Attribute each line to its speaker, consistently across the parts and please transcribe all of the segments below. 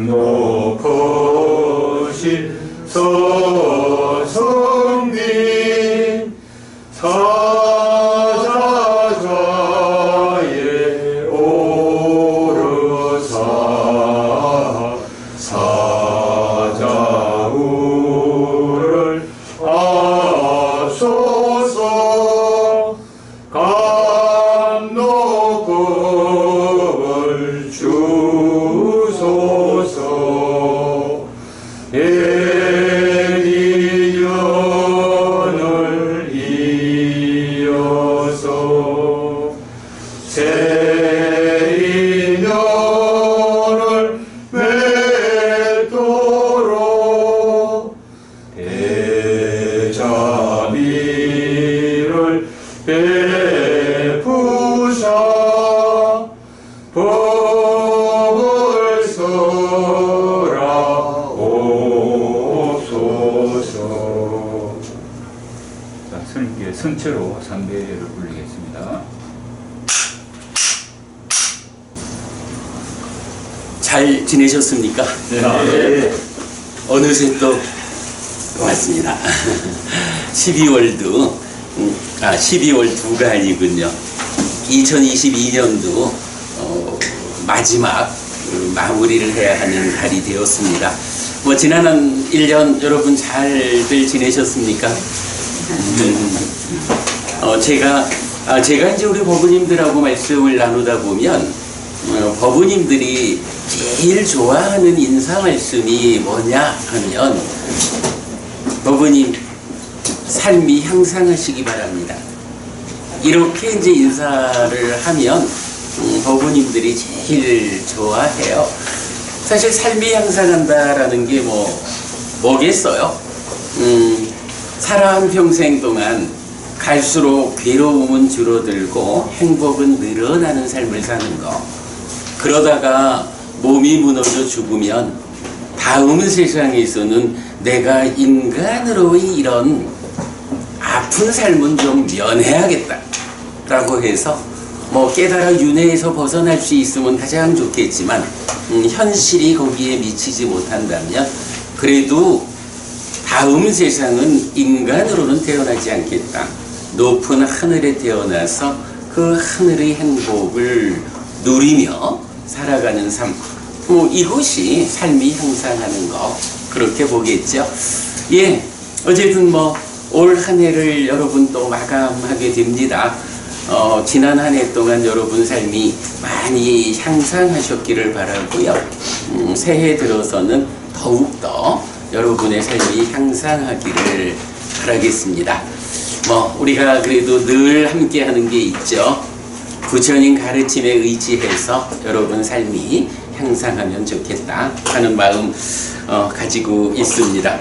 Speaker 1: 높으신 서성님 사자좌에 오르사 사자우를 아소서 감독을 주소서 예리년을 이어서 세리년을 맺도록 대자비를 베푸사 법을 설하옵소서.
Speaker 2: 자, 스님께 성체로 삼배를 불리겠습니다.
Speaker 3: 잘 지내셨습니까?
Speaker 1: 네.
Speaker 3: 어느새 또 왔습니다. 12월도 12월 두가 아니군요. 2022년도 마지막 마무리를 해야 하는 달이 되었습니다. 뭐 지난 한 1년 여러분 잘들 지내셨습니까? 제가 이제 우리 법부님들하고 말씀을 나누다 보면 법부님들이 제일 좋아하는 인사 말씀이 뭐냐 하면 법부님 삶이 향상하시기 바랍니다. 이렇게 이제 인사를 하면 법부님들이 제일 좋아해요. 사실 삶이 향상한다라는 게 뭐겠어요? 살아 한 평생 동안 갈수록 괴로움은 줄어들고 행복은 늘어나는 삶을 사는 거. 그러다가 몸이 무너져 죽으면 다음 세상에서는 내가 인간으로의 이런 아픈 삶은 좀 면해야겠다 라고 해서 깨달아 윤회에서 벗어날 수 있으면 가장 좋겠지만 현실이 거기에 미치지 못한다면 그래도 다음 세상은 인간으로는 태어나지 않겠다. 높은 하늘에 태어나서 그 하늘의 행복을 누리며 살아가는 삶, 이것이 삶이 향상하는 거, 그렇게 보겠죠. 예, 어쨌든 올 한 해를 여러분 또 마감하게 됩니다. 지난 한 해 동안 여러분 삶이 많이 향상하셨기를 바라고요. 새해 들어서는 더욱더 여러분의 삶이 향상하기를 바라겠습니다. 우리가 그래도 늘 함께 하는 게 있죠. 부처님 가르침에 의지해서 여러분 삶이 향상하면 좋겠다 하는 마음 가지고 있습니다.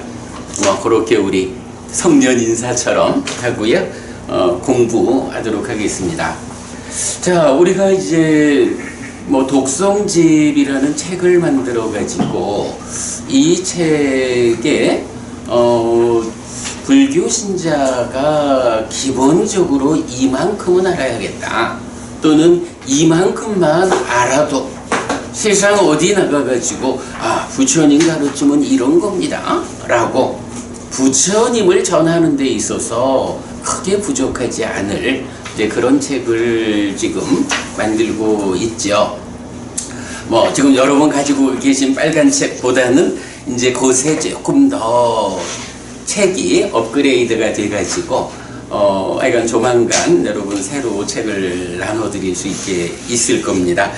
Speaker 3: 그렇게 우리 성년 인사처럼 하고요. 공부하도록 하겠습니다. 자, 우리가 이제 독성집이라는 책을 만들어 가지고 이 책에 불교 신자가 기본적으로 이만큼은 알아야겠다, 또는 이만큼만 알아도 세상 어디 나가가지고 부처님 가르침은 이런 겁니다 라고 부처님을 전하는 데 있어서 크게 부족하지 않을 그런 책을 지금 만들고 있죠. 지금 여러분 가지고 계신 빨간 책보다는 이제 곳에 조금 더 책이 업그레이드가 돼가지고 하여간 조만간 여러분 새로 책을 나눠드릴 수 있게 있을 겁니다.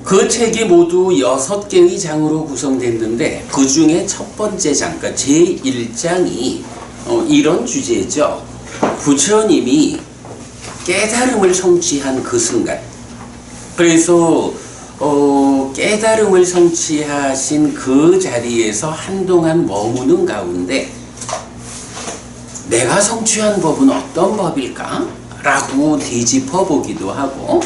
Speaker 3: 그 책이 모두 6개의 장으로 구성됐는데 그 중에 첫 번째 장, 그러니까 제1장이 이런 주제죠. 부처님이 깨달음을 성취한 그 순간, 그래서 깨달음을 성취하신 그 자리에서 한동안 머무는 가운데 내가 성취한 법은 어떤 법일까? 라고 뒤집어 보기도 하고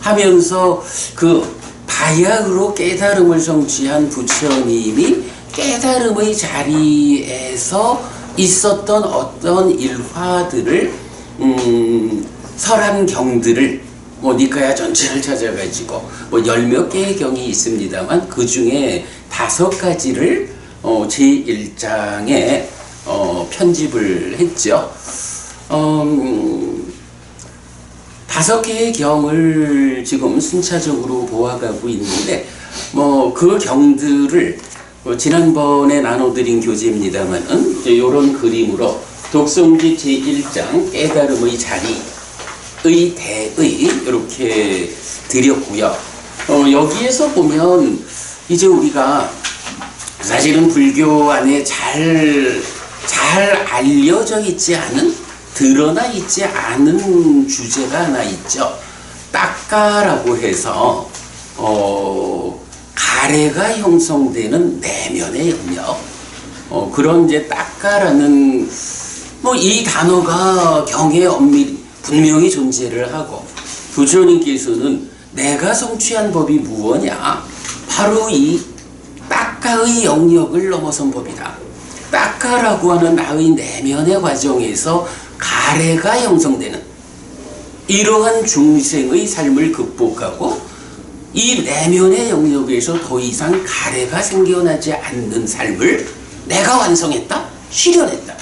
Speaker 3: 하면서 그 바야흐로 깨달음을 성취한 부처님이 깨달음의 자리에서 있었던 어떤 일화들을 설한 경들을 뭐 니까야 전체를 찾아가지고 뭐 10몇 개의 경이 있습니다만 그 중에 5가지를 제1장에 편집을 했죠. 5개의 경을 지금 순차적으로 보아가고 있는데 뭐 그 경들을 지난번에 나눠드린 교재입니다만은 이런 그림으로 독성지 제1장 깨달음의 자리의 대의 이렇게 드렸고요. 여기에서 보면 이제 우리가 사실은 불교 안에 잘 알려져 있지 않은, 드러나 있지 않은 주제가 하나 있죠. 딱가라고 해서 가래가 형성되는 내면의 영역. 그런 이제 딱가라는 이 단어가 경에 분명히 존재를 하고 부처님께서는 내가 성취한 법이 무엇이냐? 바로 이 딱가의 영역을 넘어선 법이다. 딱가라고 하는 나의 내면의 과정에서 가래가 형성되는 이러한 중생의 삶을 극복하고 이 내면의 영역에서 더 이상 가래가 생겨나지 않는 삶을 내가 완성했다, 실현했다.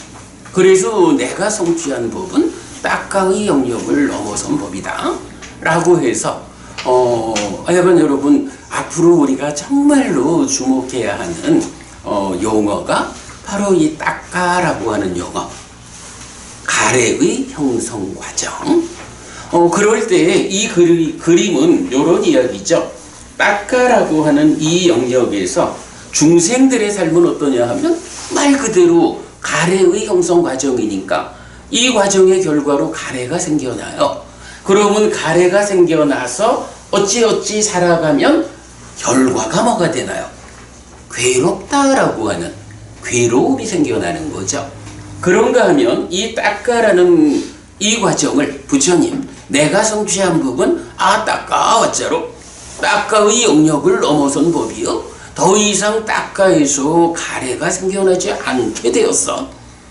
Speaker 3: 그래서 내가 성취한 법은 딱가의 영역을 넘어선 법이다 라고 해서 하여간 여러분 앞으로 우리가 정말로 주목해야 하는 용어가 바로 이 딱가라고 하는 용어, 가래의 형성 과정. 그럴 때 이 그림은 이런 이야기죠. 딱가라고 하는 이 영역에서 중생들의 삶은 어떠냐 하면 말 그대로 가래의 형성 과정이니까 이 과정의 결과로 가래가 생겨나요. 그러면 가래가 생겨나서 어찌어찌 살아가면 결과가 뭐가 되나요? 괴롭다라고 하는 괴로움이 생겨나는 거죠. 그런가 하면 이 딱가라는 이 과정을 부처님 내가 성취한 법은 딱가 어째로 딱가의 영역을 넘어선 법이요, 더 이상 딱가에서 가래가 생겨나지 않게 되었어.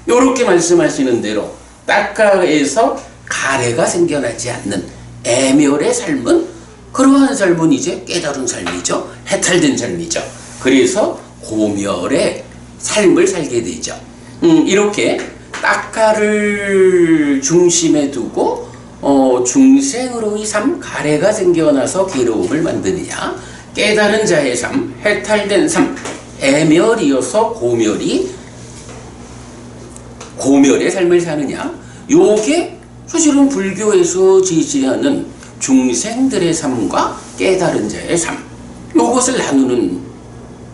Speaker 3: 이렇게 말씀하시는 대로 딱가에서 가래가 생겨나지 않는 애멸의 삶은, 그러한 삶은 이제 깨달은 삶이죠. 해탈된 삶이죠. 그래서 고멸의 삶을 살게 되죠. 이렇게 딱가를 중심에 두고 중생으로의 삶, 가래가 생겨나서 괴로움을 만드느냐, 깨달은 자의 삶, 해탈된 삶, 애멸이어서 고멸의 삶을 사느냐, 요게 사실은 불교에서 지지하는 중생들의 삶과 깨달은 자의 삶, 요것을 나누는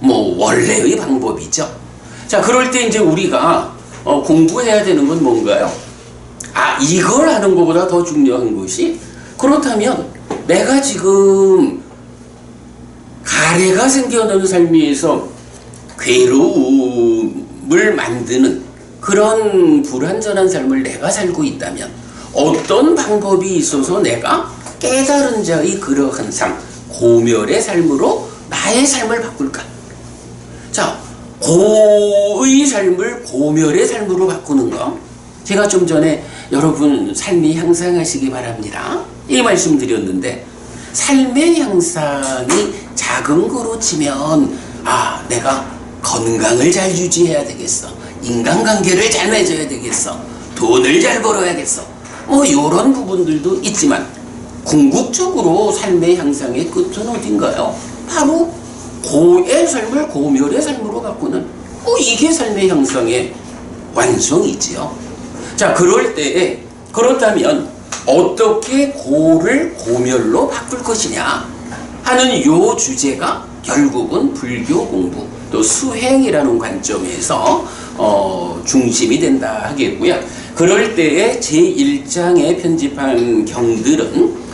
Speaker 3: 원래의 방법이죠. 자, 그럴 때 이제 우리가 공부해야 되는 건 뭔가요? 이걸 하는 것보다 더 중요한 것이, 그렇다면 내가 지금 가래가 생겨나는 삶에서 괴로움을 만드는 그런 불완전한 삶을 내가 살고 있다면 어떤 방법이 있어서 내가 깨달은 자의 그러한 삶, 고멸의 삶으로 나의 삶을 바꿀까? 자, 고의 삶을 고멸의 삶으로 바꾸는 거, 제가 좀 전에 여러분 삶이 향상하시기 바랍니다 이 말씀 드렸는데, 삶의 향상이 작은 거로 치면 내가 건강을 잘 유지해야 되겠어, 인간관계를 잘 맺어야 되겠어, 돈을 잘 벌어야겠어, 요런 부분들도 있지만 궁극적으로 삶의 향상의 끝은 어딘가요? 바로 고의 삶을 고멸의 삶으로 바꾸는 이게 삶의 향상의 완성이지요. 자, 그럴 때에 그렇다면 어떻게 고를 고멸로 바꿀 것이냐 하는 요 주제가 결국은 불교 공부 또 수행이라는 관점에서 중심이 된다 하겠고요. 그럴 때에 제1장에 편집한 경들은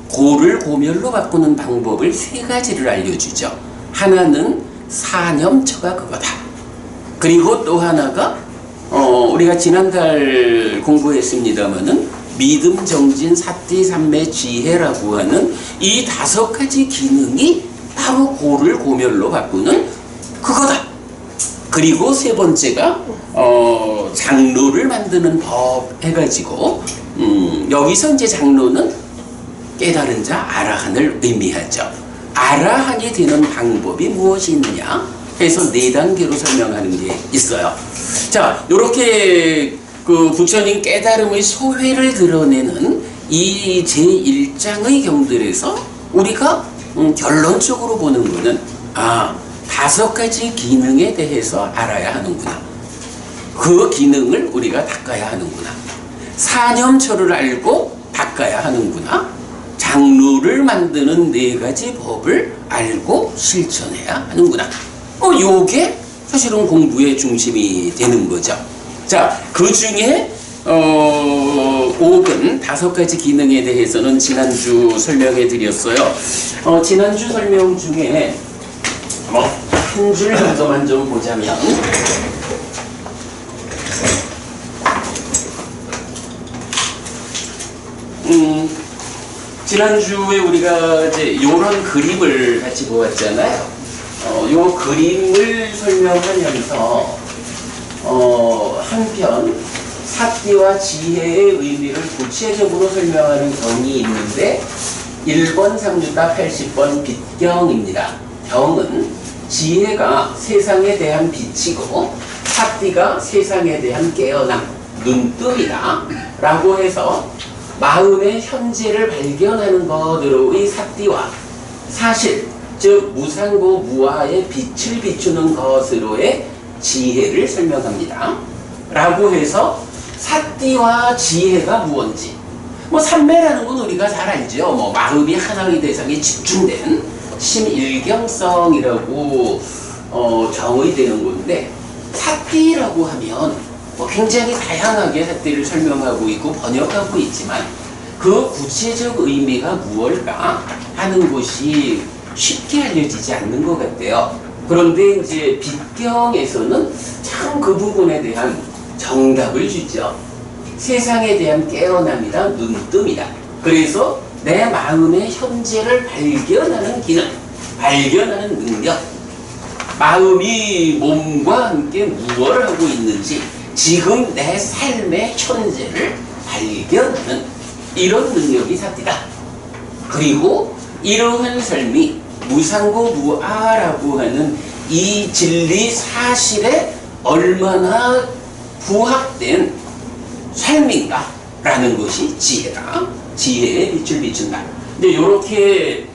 Speaker 3: 고를 고멸로 바꾸는 방법을 3가지를 알려주죠. 하나는 사념처가 그거다. 그리고 또 하나가 우리가 지난달 공부했습니다마는 믿음, 정진, 사띠, 삼매, 지혜라고 하는 이 5가지 기능이 바로 고를 고멸로 바꾸는 그거다. 그리고 3번째가 장로를 만드는 법 해가지고 여기서 이제 장로는 깨달은 자, 아라한을 의미하죠. 아라한이 되는 방법이 무엇이 있느냐 해서 4단계로 설명하는 게 있어요. 자, 요렇게 그 부처님 깨달음의 소회를 드러내는 이 제1장의 경들에서 우리가 결론적으로 보는 거는 5가지 기능에 대해서 알아야 하는구나. 그 기능을 우리가 닦아야 하는구나. 사념처를 알고 닦아야 하는구나. 장루를 만드는 4가지 법을 알고 실천해야 하는구나. 요게 사실은 공부의 중심이 되는 거죠. 자, 그 중에 5근 5가지 기능에 대해서는 지난주 설명해 드렸어요. 지난주 설명 중에 한 줄 정도만 좀 보자면 지난주에 우리가 이제 요런 그림을 같이 보았잖아요. 요 그림을 설명하면서 한편 사띠와 지혜의 의미를 구체적으로 설명하는 경이 있는데 1번 상주가 80번 빛경입니다. 경은 지혜가 세상에 대한 빛이고 사띠가 세상에 대한 깨어남, 눈뜸이다 라고 해서 마음의 현재를 발견하는 것으로의 사띠와 사실, 즉 무상고 무아의 빛을 비추는 것으로의 지혜를 설명합니다. 라고 해서 사띠와 지혜가 무엇인지 삼매라는 건 우리가 잘 알죠. 마음이 하나의 대상에 집중된 심일경성이라고 정의되는 건데 사띠라고 하면 굉장히 다양하게 사띠를 설명하고 있고 번역하고 있지만 그 구체적 의미가 무엇일까 하는 것이 쉽게 알려지지 않는 것 같아요. 그런데 이제 빛경에서는 참 그 부분에 대한 정답을 주죠. 세상에 대한 깨어남이다, 눈뜸이다. 그래서 내 마음의 현재를 발견하는 기능, 발견하는 능력, 마음이 몸과 함께 무엇을 하고 있는지 지금 내 삶의 현재를 발견하는 이런 능력이 사띠다. 그리고 이러한 삶이 무상고 무아라고 하는 이 진리 사실에 얼마나 부합된 삶인가 라는 것이 지혜다. 지혜의 빛을 비춘다. 이제 이렇게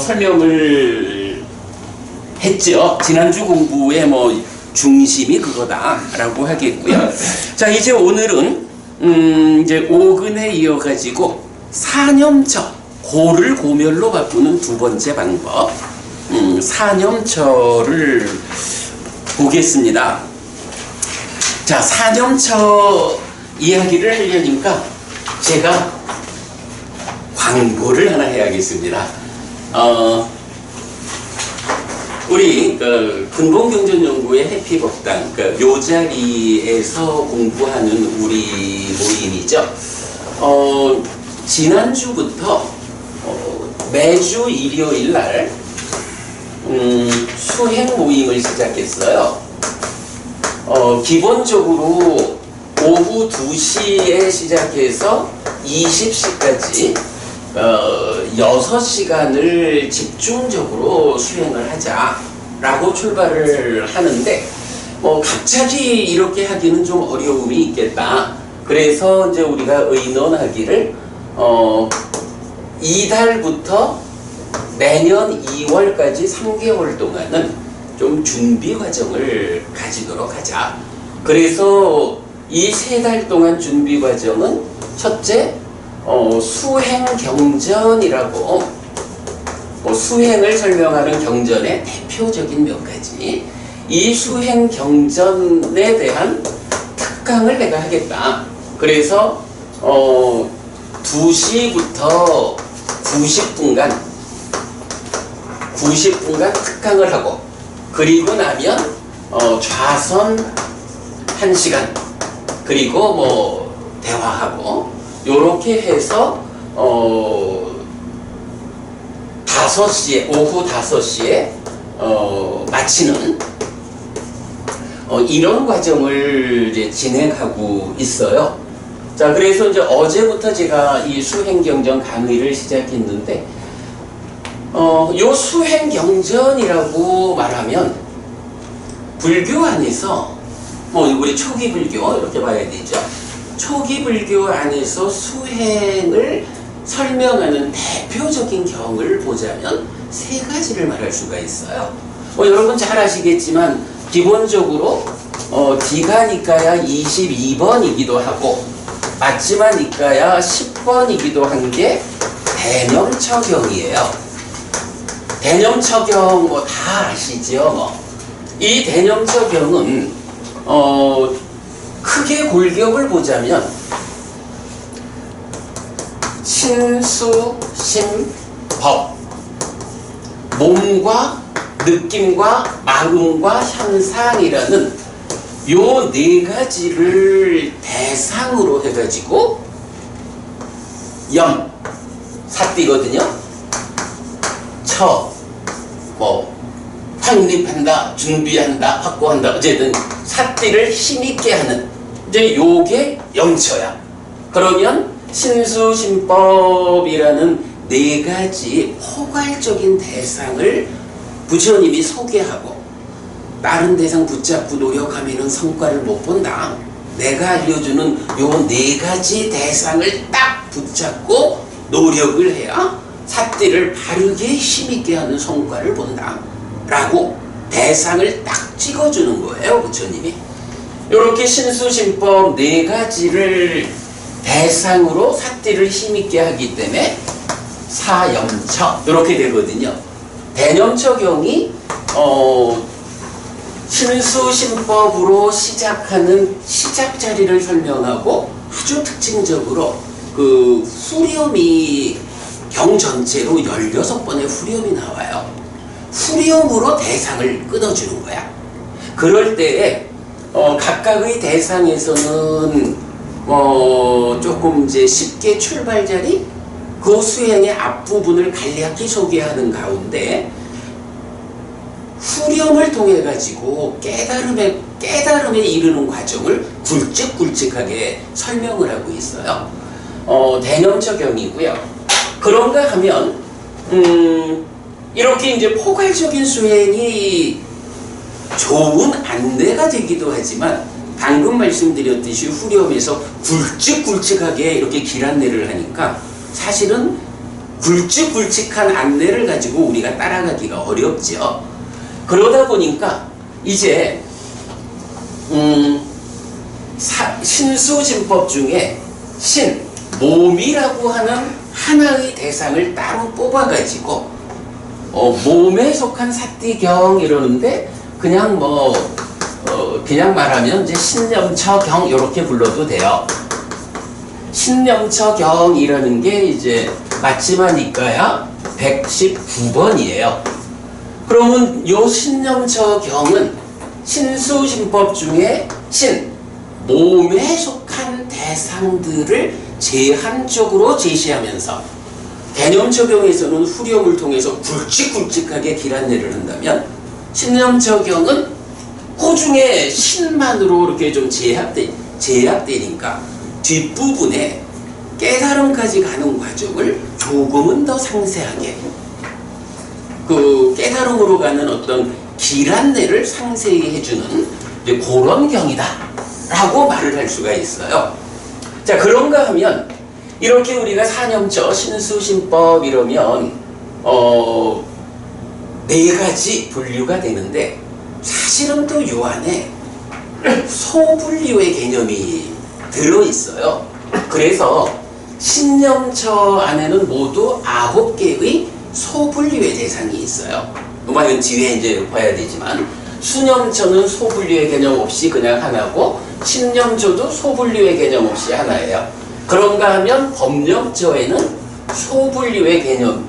Speaker 3: 설명을 했죠. 지난주 공부의 중심이 그거다라고 하겠고요. 자, 이제 오늘은 이제 5근에 이어가지고 사념처, 고를 고멸로 바꾸는 2번째 방법, 사념처를 보겠습니다. 자, 사념처 이야기를 하려니까 제가 광고를 하나 해야겠습니다. 우리 근본경전연구의 해피법당 요 자리에서 공부하는 우리 모임이죠. 지난주부터 매주 일요일 날 수행 모임을 시작했어요. 기본적으로 오후 2시에 시작해서 20시까지 6시간을 집중적으로 수행을 하자라고 출발을 하는데 갑자기 이렇게 하기는 좀 어려움이 있겠다. 그래서 이제 우리가 의논하기를 이달부터 내년 2월까지 3개월 동안은 좀 준비 과정을 가지도록 하자. 그래서 이 3달 동안 준비 과정은 첫째, 수행 경전이라고 수행을 설명하는 경전의 대표적인 몇 가지, 이 수행 경전에 대한 특강을 내가 하겠다. 그래서 2시부터 90분간 특강을 하고, 그리고 나면 좌선 1시간, 그리고 대화하고, 요렇게 해서 5시에, 오후 5시에 마치는 이런 과정을 이제 진행하고 있어요. 자, 그래서 이제 어제부터 제가 이 수행경전 강의를 시작했는데, 요 수행경전이라고 말하면, 불교 안에서, 우리 초기 불교, 이렇게 봐야 되죠. 초기 불교 안에서 수행을 설명하는 대표적인 경을 보자면, 세 가지를 말할 수가 있어요. 여러분 잘 아시겠지만, 기본적으로, 디가니까야 22번이기도 하고, 마지막 니까야 10번이기도 한 게 대념처경이에요. 대념처경 다 아시죠? 이 대념처경은 크게 골격을 보자면 신수심법, 몸과 느낌과 마음과 현상이라는 요 네 가지를 대상으로 해가지고 염, 사띠거든요. 처, 확립한다, 준비한다, 확보한다, 어쨌든 사띠를 힘있게 하는 이제 요게 염처야. 그러면 신수심법이라는 네 가지 포괄적인 대상을 부처님이 소개하고, 다른 대상 붙잡고 노력하면 성과를 못 본다. 내가 알려주는 요 네 가지 대상을 딱 붙잡고 노력을 해야 사띠를 바르게 힘있게 하는 성과를 본다. 라고 대상을 딱 찍어주는 거예요, 부처님이. 이렇게 신수심법 네 가지를 대상으로 사띠를 힘있게 하기 때문에 사염처 이렇게 되거든요. 대념처경이 신수심법으로 시작하는 시작 자리를 설명하고, 아주 특징적으로 그 후렴이 경 전체로 16번의 후렴이 나와요. 후렴으로 대상을 끊어주는 거야. 그럴 때에 각각의 대상에서는 조금 이제 쉽게 출발 자리, 그 수행의 앞부분을 간략히 소개하는 가운데 후렴을 통해 가지고 깨달음에 이르는 과정을 굵직굵직하게 설명을 하고 있어요. 대념처경이고요. 그런가 하면 이렇게 이제 포괄적인 수행이 좋은 안내가 되기도 하지만, 방금 말씀드렸듯이 후렴에서 굵직굵직하게 이렇게 길 안내를 하니까 사실은 굵직굵직한 안내를 가지고 우리가 따라가기가 어렵죠. 그러다 보니까 이제 신수심법 중에 신, 몸이라고 하는 하나의 대상을 따로 뽑아가지고 몸에 속한 사띠경 이러는데, 그냥 그냥 말하면 이제 신념처경 이렇게 불러도 돼요. 신념처경이라는 게 이제 마지막 니까야 119번이에요. 그러면 요 신념처경은 신수심법 중에 몸에 속한 대상들을 제한적으로 제시하면서, 대념처경에서는 후렴을 통해서 굵직굵직하게 길 안내를 한다면, 신념처경은 그 중에 신만으로 이렇게 좀 제약되니까 뒷부분에 깨달음까지 가는 과정을 조금은 더 상세하게, 그 깨달음으로 가는 어떤 길 안내를 상세히 해주는 그런 경이다 라고 말을 할 수가 있어요. 자, 그런가 하면 이렇게 우리가 사념처, 신수심법 이러면 네 가지 분류가 되는데, 사실은 또 요 안에 소분류의 개념이 들어있어요. 그래서 신념처 안에는 모두 9개의 소분류의 대상이 있어요. 이건 뒤에 이제 봐야 되지만, 수념처는 소분류의 개념 없이 그냥 하나고, 신념처도 소분류의 개념 없이 하나예요. 그런가 하면 법념처에는 소분류의 개념,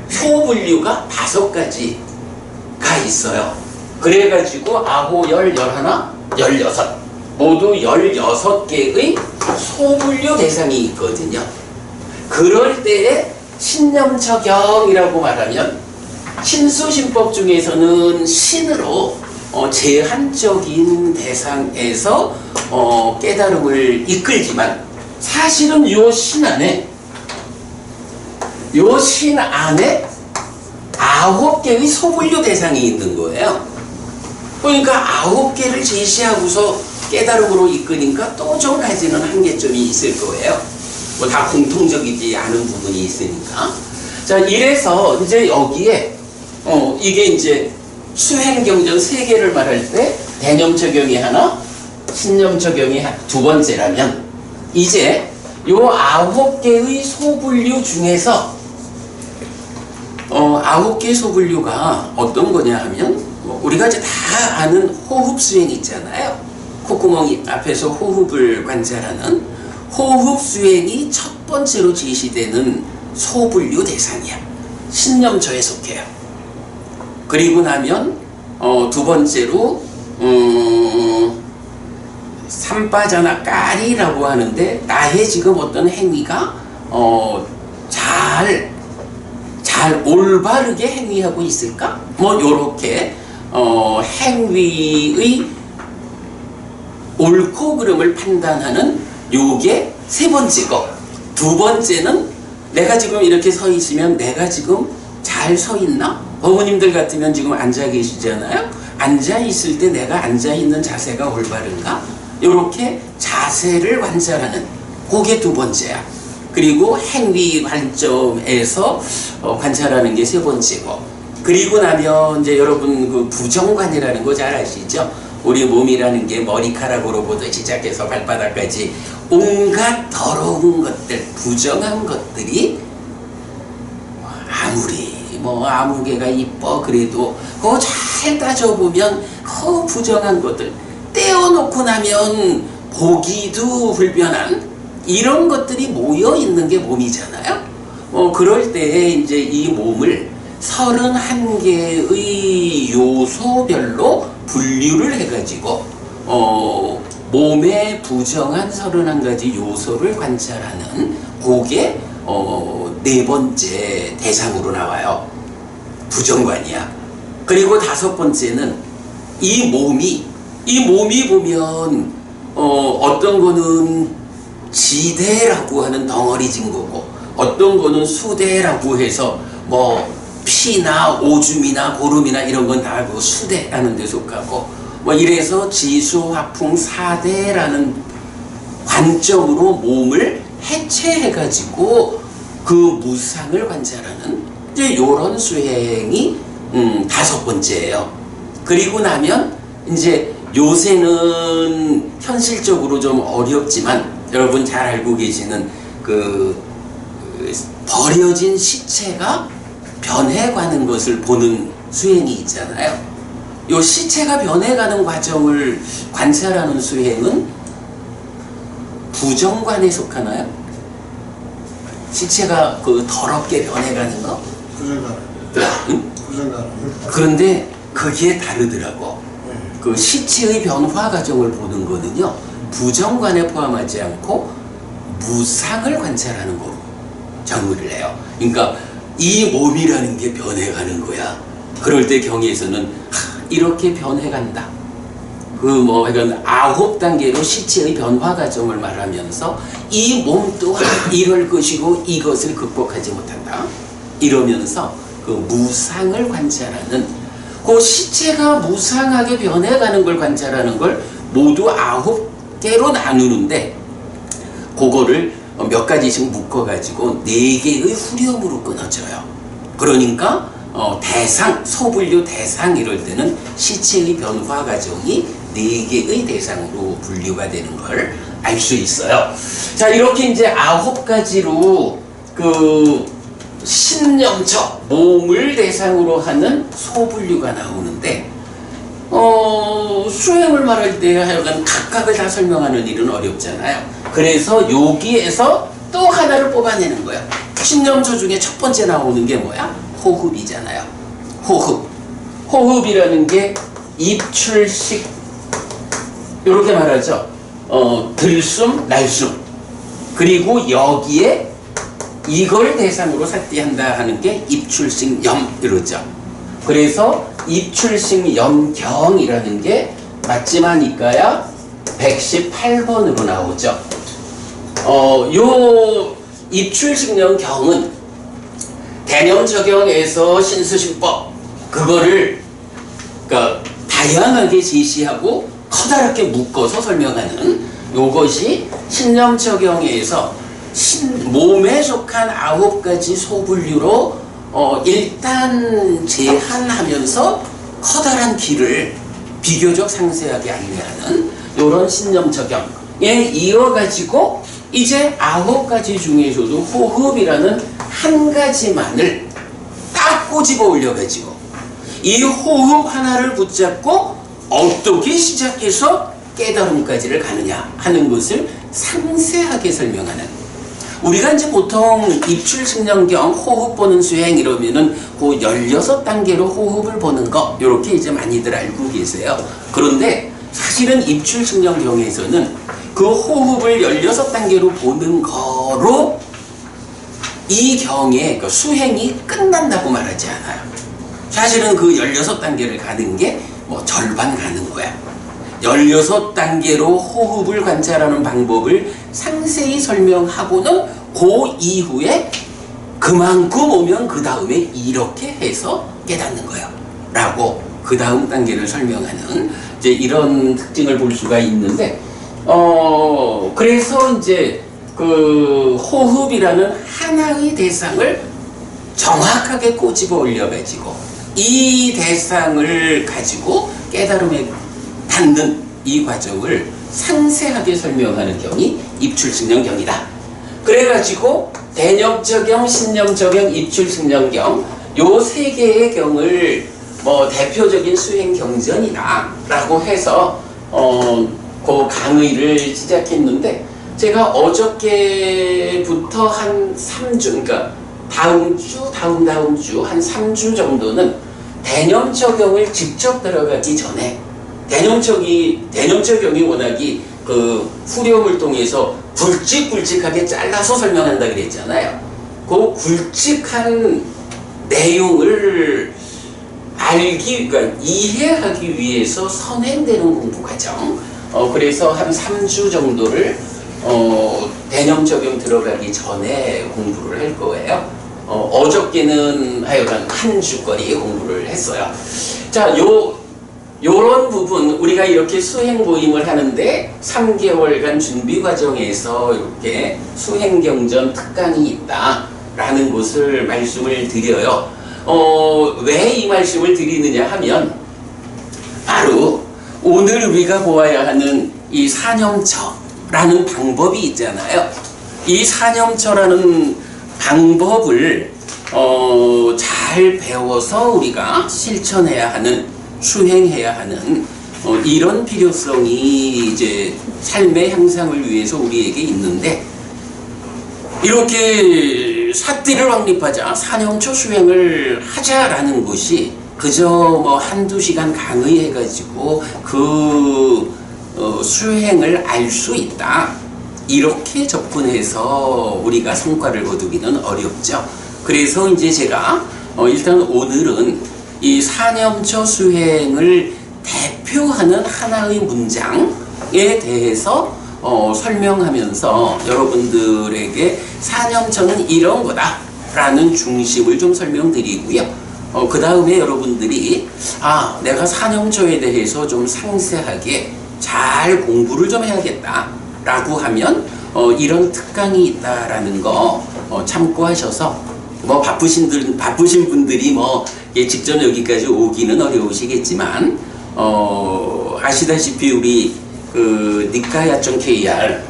Speaker 3: 소분류가 5가지가 있어요. 그래가지고 9, 10, 11, 16 모두 16개의 소분류 대상이 있거든요. 그럴 때에 신념처경이라고 말하면, 신수심법 중에서는 신으로 제한적인 대상에서 깨달음을 이끌지만, 사실은 요 신 안에 9개의 소분류 대상이 있는 거예요. 그러니까 9개를 제시하고서 깨달음으로 이끄니까 또 좀 가지는 한계점이 있을 거예요. 뭐 다 공통적이지 않은 부분이 있으니까. 자, 이래서 이제 여기에 이게 이제 수행경전 3개를 말할 때 대념 적용이 하나, 신념 적용이 두 번째라면 이제 요 9개의 소분류 중에서 9개 소분류가 어떤 거냐 하면 우리가 이제 다 아는 호흡 수행 있잖아요. 콧구멍 앞에서 호흡을 관찰하는 호흡 수행이 첫 번째로 제시되는 소분류 대상이야. 신념처에 속해요. 그리고 나면 두 번째로 삼빠자나 까리라고 하는데 나의 지금 어떤 행위가 잘 올바르게 행위하고 있을까? 뭐 요렇게 행위의 옳고 그름을 판단하는 요게 세 번째고, 두 번째는 내가 지금 이렇게 서 있으면 내가 지금 잘 서 있나? 어머님들 같으면 지금 앉아 계시잖아요. 앉아 있을 때 내가 앉아 있는 자세가 올바른가? 요렇게 자세를 관찰하는 그게 두 번째야. 그리고 행위 관점에서 관찰하는 게 세 번째고, 그리고 나면 이제 여러분 그 부정관이라는 거 잘 아시죠? 우리 몸이라는 게 머리카락으로부터 시작해서 발바닥까지 온갖 더러운 것들, 부정한 것들이 아무리 아무개가 이뻐 그래도 그거 잘 따져보면 그 부정한 것들 떼어놓고 나면 보기도 불편한 이런 것들이 모여 있는 게 몸이잖아요. 그럴 때 이제 이 몸을 31개의 요소별로 분류를 해가지고 몸의 부정한 31가지 요소를 관찰하는 그게 네 번째 대상으로 나와요. 부정관이야. 그리고 다섯 번째는 이 몸이 보면 어떤 거는 지대라고 하는 덩어리진 거고, 어떤 거는 수대라고 해서 뭐 피나 오줌이나 고름이나 이런 건 다 그 수대라는 데 속하고, 뭐 이래서 지수화풍 사대라는 관점으로 몸을 해체해가지고 그 무상을 관찰하는 이제 요런 수행이 다섯 번째예요. 그리고 나면 이제 요새는 현실적으로 좀 어렵지만 여러분 잘 알고 계시는 그 버려진 시체가 변해가는 것을 보는 수행이 있잖아요. 요 시체가 변해가는 과정을 관찰하는 수행은 부정관에 속하나요? 시체가 그 더럽게 변해가는 거?
Speaker 1: 부정관.
Speaker 3: 응?
Speaker 1: 부정관.
Speaker 3: 그런데 그게 다르더라고. 그 시체의 변화 과정을 보는 거는요, 부정관에 포함하지 않고 무상을 관찰하는 거로 정의를 해요. 그러니까 이 몸이라는 게 변해가는 거야. 그럴 때 경에서는 이렇게 변해간다. 이건 9단계로 시체의 변화 과정을 말하면서 이 몸 또한 이럴 것이고 이것을 극복하지 못한다. 이러면서 그 무상을 관찰하는, 그 시체가 무상하게 변해가는 걸 관찰하는 걸 모두 9개로 나누는데, 그거를 몇 가지씩 묶어가지고 4개의 후렴으로 끊어져요. 그러니까 대상, 소분류 대상 이럴 때는 시체의 변화 과정이 4개의 대상으로 분류가 되는 걸 알 수 있어요. 자, 이렇게 이제 9가지로 그 신념처, 몸을 대상으로 하는 소분류가 나오는데, 수행을 말할 때 하여간 각각을 다 설명하는 일은 어렵잖아요. 그래서 여기에서 또 하나를 뽑아내는 거예요. 신념처 중에 첫 번째 나오는 게 뭐야? 호흡이잖아요. 호흡이라는 게 입출식, 이렇게 말하죠. 들숨, 날숨. 그리고 여기에 이걸 대상으로 삿대한다 하는 게 입출식 염 이러죠. 그래서 입출식 염경이라는 게 맞지만 이까야 118번으로 나오죠. 요 입출식령경은 대념적용에서 신수신법 그거를 그러니까 다양하게 제시하고 커다랗게 묶어서 설명하는 요것이 신념적용에서 몸에 속한 9가지 소분류로 일단 제한하면서 커다란 길을 비교적 상세하게 안내하는 요런 신념적용에 이어가지고 이제 9가지 중에서도 호흡이라는 한 가지만을 딱 꼬집어 올려가지고 이 호흡 하나를 붙잡고 어떻게 시작해서 깨달음까지를 가느냐 하는 것을 상세하게 설명하는, 우리가 이제 보통 입출식령경 호흡 보는 수행 이러면은 그 16단계로 호흡을 보는 거 요렇게 이제 많이들 알고 계세요. 그런데 사실은 입출식령경에서는 그 호흡을 16단계로 보는 거로 이 경의 그 수행이 끝난다고 말하지 않아요. 사실은 그 16단계를 가는 게 뭐 절반 가는 거야. 16단계로 호흡을 관찰하는 방법을 상세히 설명하고는 그 이후에 그만큼 오면 그 다음에 이렇게 해서 깨닫는 거예요 라고 그 다음 단계를 설명하는 이제 이런 특징을 볼 수가 있는데, 그래서 이제 그 호흡이라는 하나의 대상을 정확하게 꼬집어 올려가지고 이 대상을 가지고 깨달음에 닿는 이 과정을 상세하게 설명하는 경이 입출식령경이다. 그래가지고 대념적용, 신념적용, 입출식령경 요 세 개의 경을 뭐 대표적인 수행 경전이다 라고 해서 그 강의를 시작했는데, 제가 어저께부터 한 3주, 그러니까 다음 주 한 3주 정도는 대념적용을 직접 들어가기 전에 대념적용이 워낙이 그 후렴을 통해서 굵직굵직하게 잘라서 설명한다 그랬잖아요. 그 굵직한 내용을 그러니까 이해하기 위해서 선행되는 공부 과정. 그래서 한 3주 정도를 대념적용 들어가기 전에 공부를 할 거예요. 어저께는 하여간 한 주거리 공부를 했어요. 자, 요런 부분 우리가 이렇게 수행 모임을 하는데 3개월간 준비 과정에서 이렇게 수행 경전 특강이 있다라는 것을 말씀을 드려요. 왜 이 말씀을 드리느냐 하면 바로 오늘 우리가 보아야 하는 이 사념처라는 방법이 있잖아요. 이 사념처라는 방법을 잘 배워서 우리가 실천해야 하는, 수행해야 하는 이런 필요성이 이제 삶의 향상을 위해서 우리에게 있는데, 이렇게 사띠를 확립하자, 사념처 수행을 하자라는 것이 그저 뭐 한두 시간 강의해가지고 그 수행을 알 수 있다, 이렇게 접근해서 우리가 성과를 거두기는 어렵죠. 그래서 이제 제가 일단 오늘은 이 사념처 수행을 대표하는 하나의 문장에 대해서 설명하면서 여러분들에게 사념처는 이런 거다 라는 중심을 좀 설명드리고요. 그 다음에 여러분들이 내가 사념처에 대해서 좀 상세하게 잘 공부를 좀 해야겠다 라고 하면 이런 특강이 있다라는 거 참고하셔서, 뭐 바쁘신 분들이 뭐 직접 여기까지 오기는 어려우시겠지만 아시다시피 우리 그 니카야.kr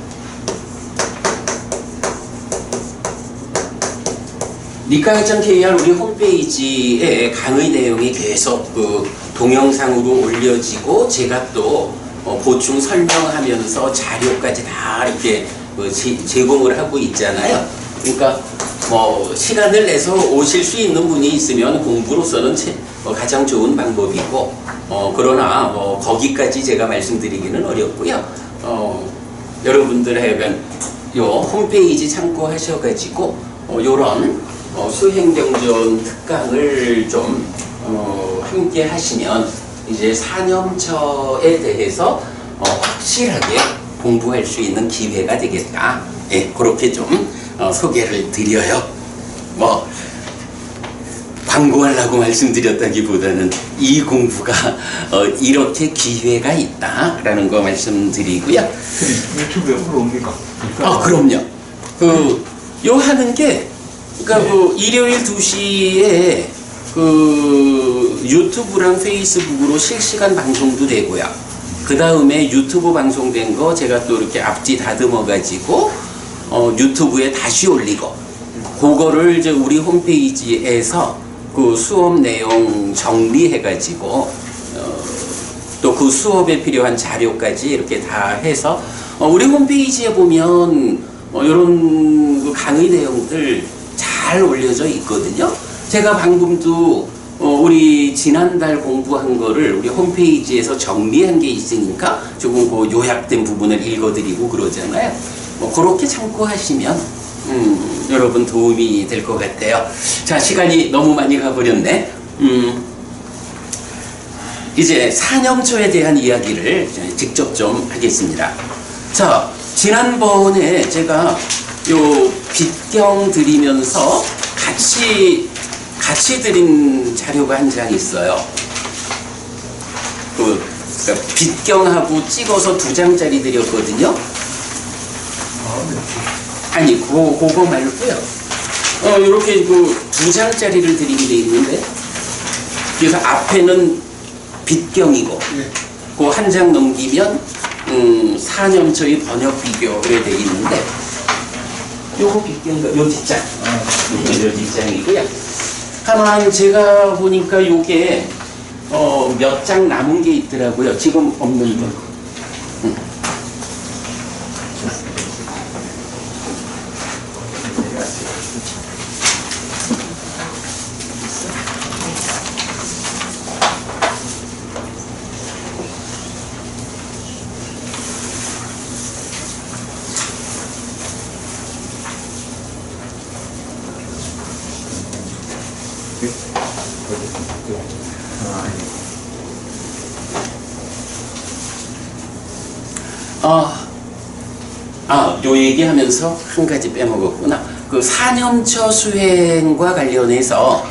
Speaker 3: 니카야.kr 우리 홈페이지에 강의 내용이 계속 그 동영상으로 올려지고, 제가 또 보충 설명하면서 자료까지 다 이렇게 제공을 하고 있잖아요. 그러니까 뭐 시간을 내서 오실 수 있는 분이 있으면 공부로서는 가장 좋은 방법이고, 그러나 뭐 거기까지 제가 말씀드리기는 어렵고요. 여러분들 하여간 요 홈페이지 참고하셔가지고 요런 수행경전 특강을 좀 함께 하시면 이제 사념처에 대해서 확실하게 공부할 수 있는 기회가 되겠다. 예, 그렇게 좀 소개를 드려요. 뭐 광고하려고 말씀드렸다기보다는 이 공부가 이렇게 기회가 있다라는 거 말씀드리고요.
Speaker 1: 유튜브에 올라옵니까?
Speaker 3: 그럼요. 요 하는 게, 그러니까 그 일요일 2시에 그 유튜브랑 페이스북으로 실시간 방송도 되고요. 그 다음에 유튜브 방송된 거 제가 또 이렇게 앞뒤 다듬어 가지고 유튜브에 다시 올리고, 그거를 이제 우리 홈페이지에서 그 수업 내용 정리해 가지고 또 그 수업에 필요한 자료까지 이렇게 다 해서 우리 홈페이지에 보면 이런 그 강의 내용들 잘 올려져 있거든요. 제가 방금도 우리 지난달 공부한 거를 우리 홈페이지에서 정리한 게 있으니까 조금 그 요약된 부분을 읽어드리고 그러잖아요. 그렇게 참고하시면 여러분 도움이 될 것 같아요. 자, 시간이 너무 많이 가버렸네. 이제 사념초에 대한 이야기를 직접 좀 하겠습니다. 자, 지난번에 제가 요 빛경 드리면서 같이 드린 자료가 한 장 있어요. 그러니까 빛경하고 찍어서 2장짜리 드렸거든요. 아니, 그거 말고요. 이렇게 그 2장짜리를 드리게 돼 있는데, 그래서 앞에는 빛경이고, 그 한 장 넘기면 사념초의 번역 비교 그래 돼 있는데, 요거 빛경가 요 뒷장, 요 뒷장이고요. 다만 제가 보니까 요게 몇 장 남은 게 있더라고요. 지금 없는 거. 요 얘기하면서 한 가지 빼먹었구나. 그 사념처 수행과 관련해서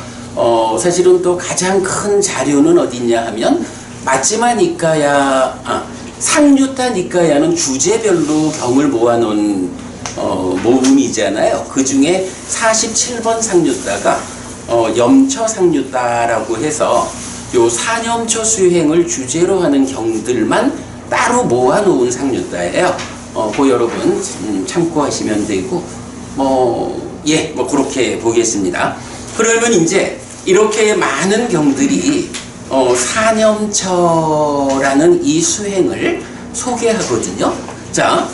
Speaker 3: 사실은 또 가장 큰 자료는 어딨냐 하면 마지막 니까야, 상류타 니까야는 주제별로 경을 모아놓은 모음이잖아요. 그 중에 47번 상류타가 염처 상류타라고 해서 요 사념처 수행을 주제로 하는 경들만 따로 모아놓은 상류타예요. 그 여러분 참고하시면 되고, 그렇게 보겠습니다. 그러면 이제 이렇게 많은 경들이 사념처라는 이 수행을 소개하거든요. 자,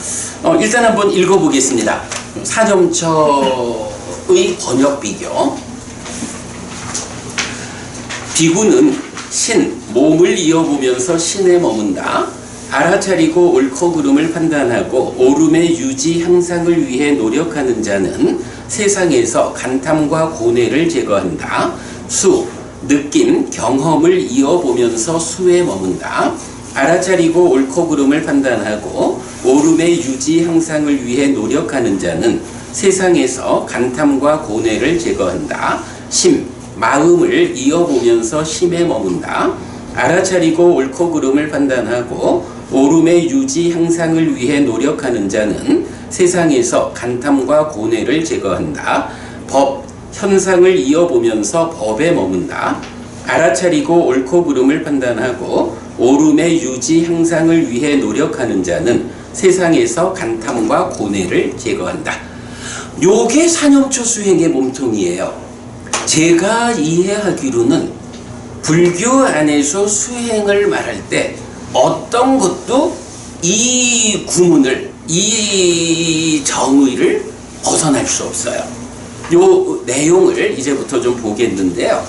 Speaker 3: 일단 한번 읽어보겠습니다. 사념처의 번역 비교. 비구는 신, 몸을 이어보면서 신에 머문다. 알아차리고 옳고 그름을 판단하고 옳음의 유지 향상을 위해 노력하는 자는 세상에서 간탐과 고뇌를 제거한다. 수, 느낌, 경험을 이어보면서 수에 머문다. 알아차리고 옳고 그름을 판단하고 옳음의 유지 향상을 위해 노력하는 자는 세상에서 간탐과 고뇌를 제거한다. 심, 마음을 이어보면서 심에 머문다. 알아차리고 옳고 그름을 판단하고 옳음의 유지 향상을 위해 노력하는 자는 세상에서 간탐과 고뇌를 제거한다. 법, 현상을 이어보면서 법에 머문다. 알아차리고 옳고 그름을 판단하고 옳음의 유지 향상을 위해 노력하는 자는 세상에서 간탐과 고뇌를 제거한다. 요게 사념처 수행의 몸통이에요. 제가 이해하기로는 불교 안에서 수행을 말할 때 어떤 것도 이 구문을, 이 정의를 벗어날 수 없어요. 요 내용을 이제부터 좀 보겠는데요.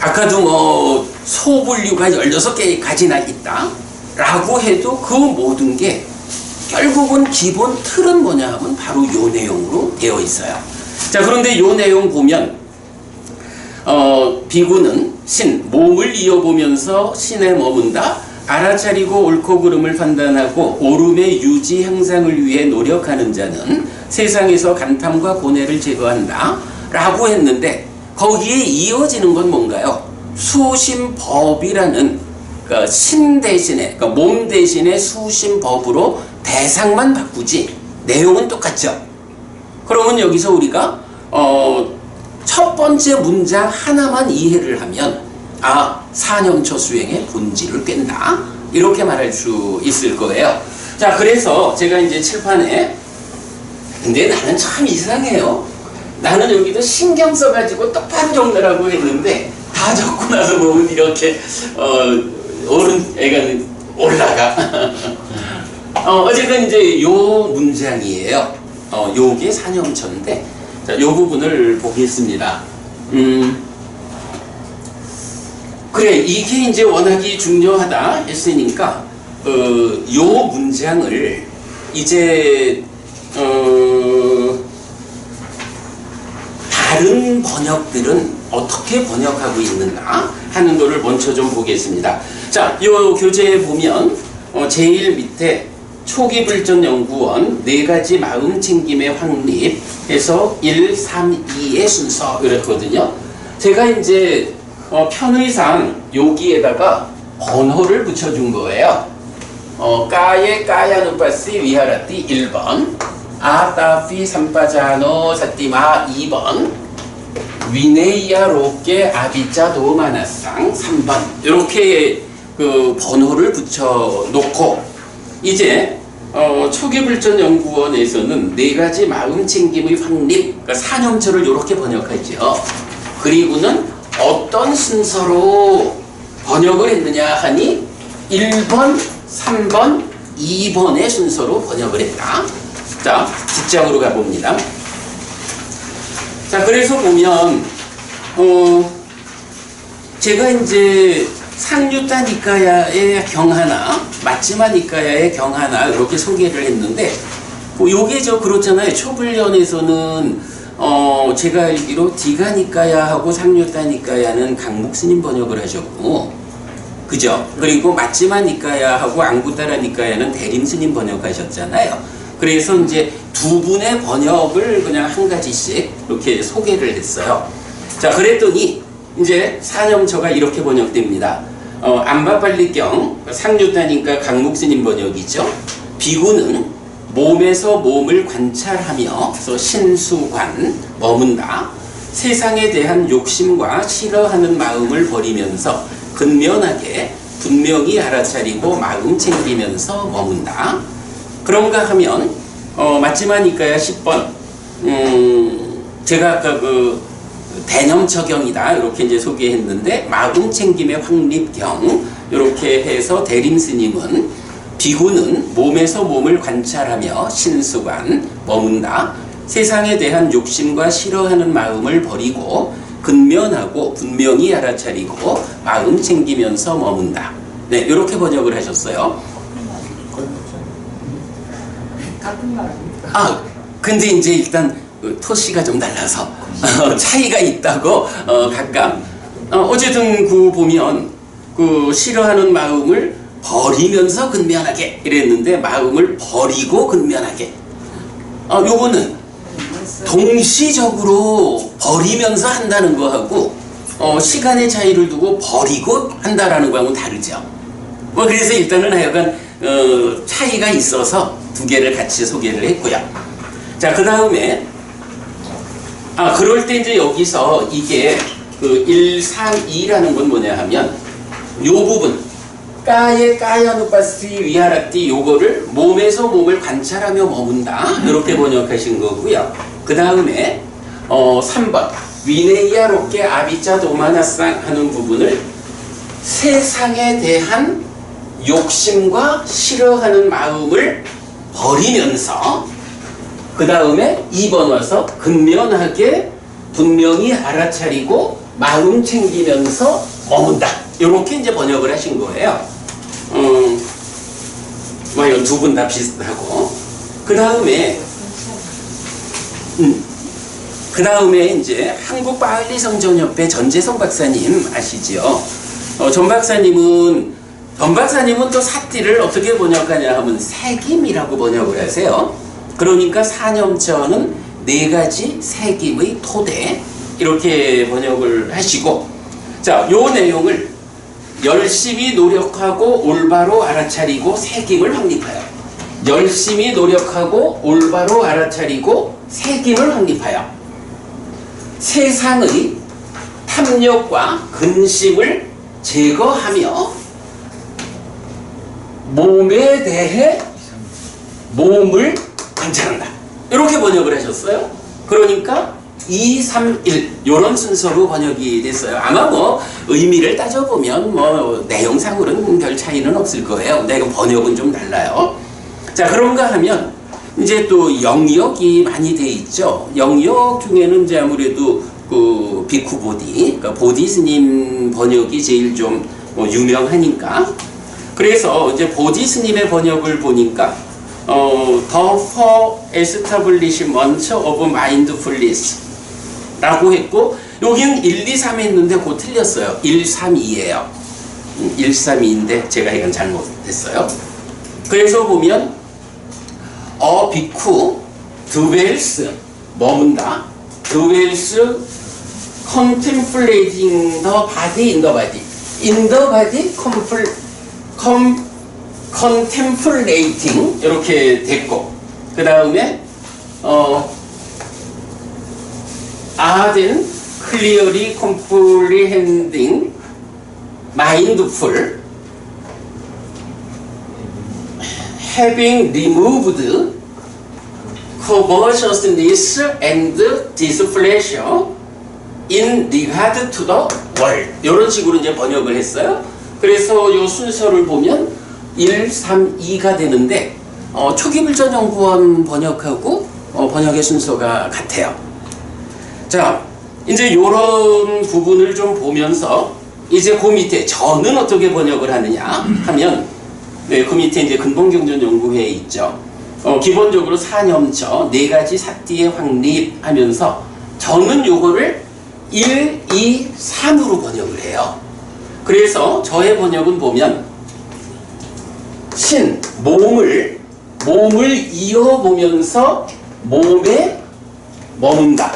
Speaker 3: 아까도 소분류가 16개까지나 있다 라고 해도 그 모든 게 결국은 기본 틀은 뭐냐 하면 바로 요 내용으로 되어 있어요. 자, 그런데 요 내용 보면 비구는 신, 몸을 이어보면서 신에 머문다. 알아차리고 옳고 그름을 판단하고 옳음의 유지 향상을 위해 노력하는 자는 세상에서 간탐과 고뇌를 제거한다 라고 했는데, 거기에 이어지는 건 뭔가요? 수심법이라는, 그러니까 신 대신에, 그러니까 몸 대신에 수심법으로 대상만 바꾸지 내용은 똑같죠. 그러면 여기서 우리가 첫 번째 문장 하나만 이해를 하면 사념처 수행의 본질을 깬다 이렇게 말할 수 있을 거예요. 자, 그래서 제가 이제 칠판에, 근데 나는 참 이상해요. 나는 여기도 신경 써가지고 똑바로 적느라고 했는데 다 적고 나서 보면 이렇게 어른 애가 올라가. 어쨌든 이제 요 문장이에요. 요게 사념처인데, 자, 요 부분을 보겠습니다. 그래, 이게 이제 워낙이 중요하다 했으니까 요 문장을 이제 다른 번역들은 어떻게 번역하고 있는가 하는 거를 먼저 좀 보겠습니다. 자, 요 교재에 보면 제일 밑에 초기불전연구원 4가지 마음챙김의 확립해서 1, 3, 2의 순서 이랬거든요. 제가 이제 편의상 여기에다가 번호를 붙여준 거예요. 까예 까야누파시 위하라띠 1번, 아따피 삼파자노 사띠마 2번, 위네이아 로케 아비자 도마나상 3번 이렇게 그 번호를 붙여놓고, 이제 초기불전연구원에서는 4가지 마음챙김의 확립, 그러니까 사념처를 이렇게 번역하죠. 그리고는 어떤 순서로 번역을 했느냐 하니 1번, 3번, 2번의 순서로 번역을 했다. 자, 뒷장으로 가봅니다. 자, 그래서 보면 제가 이제 상류타 니카야의 경하나 마지마 니카야의 경하나 이렇게 소개를 했는데, 요게 그렇잖아요. 초불련에서는 제가 알기로 디가니까야하고 상류타니까야는 강목스님 번역을 하셨고, 그죠? 그리고 마지마 니까야하고 앙구타라 니까야는 대림스님 번역하셨잖아요. 그래서 이제 두 분의 번역을 그냥 한 가지씩 이렇게 소개를 했어요. 자, 그랬더니 이제 사념처가 이렇게 번역됩니다. 안바빨리경 상류타니까 강목스님 번역이죠. 비구는 몸에서 몸을 관찰하며 신수관 머문다. 세상에 대한 욕심과 싫어하는 마음을 버리면서 근면하게 분명히 알아차리고 마음 챙기면서 머문다. 그런가 하면 마지막이니까야 10번 제가 아까 그 대념처경이다 이렇게 이제 소개했는데, 마음 챙김의 확립경 이렇게 해서 대림스님은 비구는 몸에서 몸을 관찰하며 신수관 머문다. 세상에 대한 욕심과 싫어하는 마음을 버리고 근면하고 분명히 알아차리고 마음 챙기면서 머문다. 네, 이렇게 번역을 하셨어요.
Speaker 4: 같은 말 아닙니까?
Speaker 3: 근데 이제 일단 토시가 좀 달라서 차이가 있다고 각각. 어쨌든 그 보면 그 싫어하는 마음을 버리면서 근면하게 이랬는데, 마음을 버리고 근면하게. 요거는 동시적으로 버리면서 한다는 거하고 시간의 차이를 두고 버리고 한다라는 거하고는 다르죠. 그래서 일단은 하여간 차이가 있어서 두 개를 같이 소개를 했고요. 자, 그 다음에 그럴 때 이제 여기서 이게 그 1, 3, 2라는 건 뭐냐 하면 요 부분 까예 까야누파스티 위하라띠 요거를 몸에서 몸을 관찰하며 머문다 이렇게 번역하신 거고요. 그 다음에 3번 위네이아 로케 아비자 도마나상 하는 부분을 세상에 대한 욕심과 싫어하는 마음을 버리면서, 그 다음에 2번 와서 근면하게 분명히 알아차리고 마음 챙기면서 머문다 이렇게 이제 번역을 하신 거예요. 이건 두 분 다 비슷하고, 그 다음에 이제 한국 바을리 성전협회 전재성 박사님 아시죠? 전 박사님은 덤 박사님은 또 사띠를 어떻게 번역하냐 하면 새김이라고 번역을 하세요. 그러니까 사념처는 네 가지 새김의 토대 이렇게 번역을 하시고, 자, 요 내용을 열심히 노력하고 올바로 알아차리고 새김을 확립하여, 열심히 노력하고 올바로 알아차리고 새김을 확립하여 세상의 탐욕과 근심을 제거하며 몸에 대해 몸을 관찰한다. 이렇게 번역을 하셨어요. 그러니까 2, 3, 1 이런 순서로 번역이 됐어요. 아마 뭐 의미를 따져보면 뭐 내용상으로는 별 차이는 없을 거예요. 근데 이건 번역은 좀 달라요. 자, 그런가 하면 이제 또 영역이 많이 돼 있죠. 영역 중에는 이제 아무래도 그 비쿠 보디, 그러니까 보디 스님 번역이 제일 좀 유명하니까. 그래서 이제 보디 스님의 번역을 보니까 The Four Establishments of Mindfulness 라고 했고, 여기는 1, 2, 3 했는데 그거 틀렸어요. 1, 3, 2예요. 1, 3, 2인데 제가 이건 잘못했어요. 그래서 보면 비쿠 dwells 머문다, dwells contemplating the body in the body, in the body contemplating 이렇게 됐고, 그 다음에 then clearly comprehending mindful having removed covetousness and displeasure in regard to the world. 이런 식으로 이제 번역을 했어요. 그래서 이 순서를 보면 1, 3, 2가 되는데 초기불전연구원 번역하고 번역의 순서가 같아요. 자, 이제 이런 부분을 좀 보면서 이제 그 밑에 저는 어떻게 번역을 하느냐 하면, 네, 그 밑에 이제 근본경전연구회에 있죠. 기본적으로 사념처 네 가지 사띠의 확립하면서 저는 요거를 1, 2, 3으로 번역을 해요. 그래서 저의 번역은 보면 신, 몸을 이어보면서 몸에 머문다.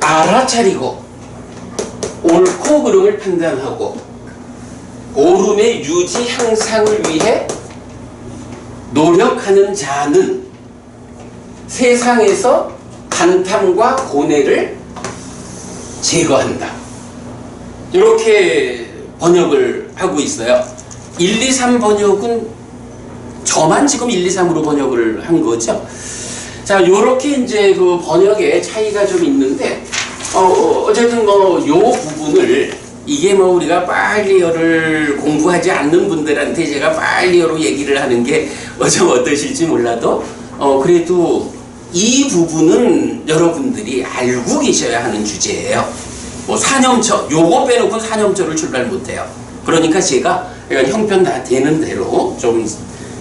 Speaker 3: 알아차리고 옳고 그름을 판단하고 옳음의 유지 향상을 위해 노력하는 자는 세상에서 간탐과 고뇌를 제거한다. 이렇게 번역을 하고 있어요. 1, 2, 3 번역은 저만 지금 1, 2, 3으로 번역을 한 거죠. 자, 요렇게 이제 그 번역에 차이가 좀 있는데, 어쨌든 뭐 요 부분을 이게 뭐 우리가 빨리어를 공부하지 않는 분들한테 제가 빨리어로 얘기를 하는 게 좀 어떠실지 몰라도 그래도 이 부분은 여러분들이 알고 계셔야 하는 주제예요. 뭐 사념처 요거 빼놓고 사념처를 출발 못해요. 그러니까 제가 형편 다 되는 대로 좀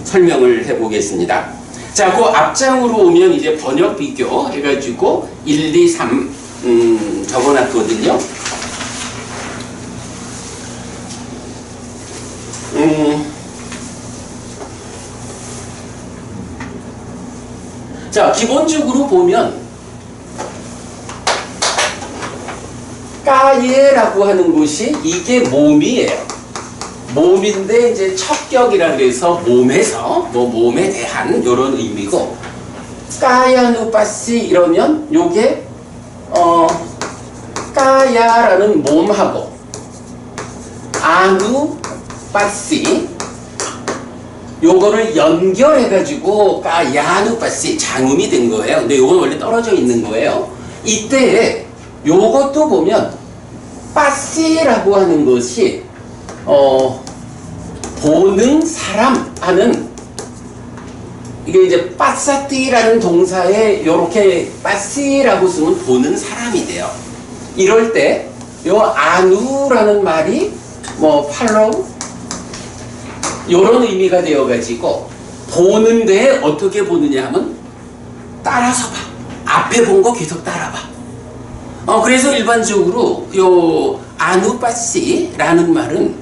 Speaker 3: 설명을 해보겠습니다. 자, 그 앞장으로 오면 이제 번역 비교 해가지고 1, 2, 3 적어놨거든요. 자, 기본적으로 보면 까예라고 하는 것이 이게 몸이에요. 몸인데 이제 척격이라 그래서 몸에서 뭐 몸에 대한 이런 의미고, 까야누빠시 이러면 요게 까야라는 몸하고 아누빠시 요거를 연결해가지고 까야누빠시 장음이 된 거예요. 근데 요건 원래 떨어져 있는 거예요. 이때 요것도 보면 빠시라고 하는 것이 보는 사람 하는, 이게 이제 빠사띠라는 동사에 요렇게 빠시라고 쓰면 보는 사람이 돼요. 이럴 때 요 아누라는 말이 뭐 팔로우 요런 의미가 되어가지고 보는데 어떻게 보느냐 하면 따라서 봐. 앞에 본 거 계속 따라봐. 그래서 일반적으로 요 아누파시라는 말은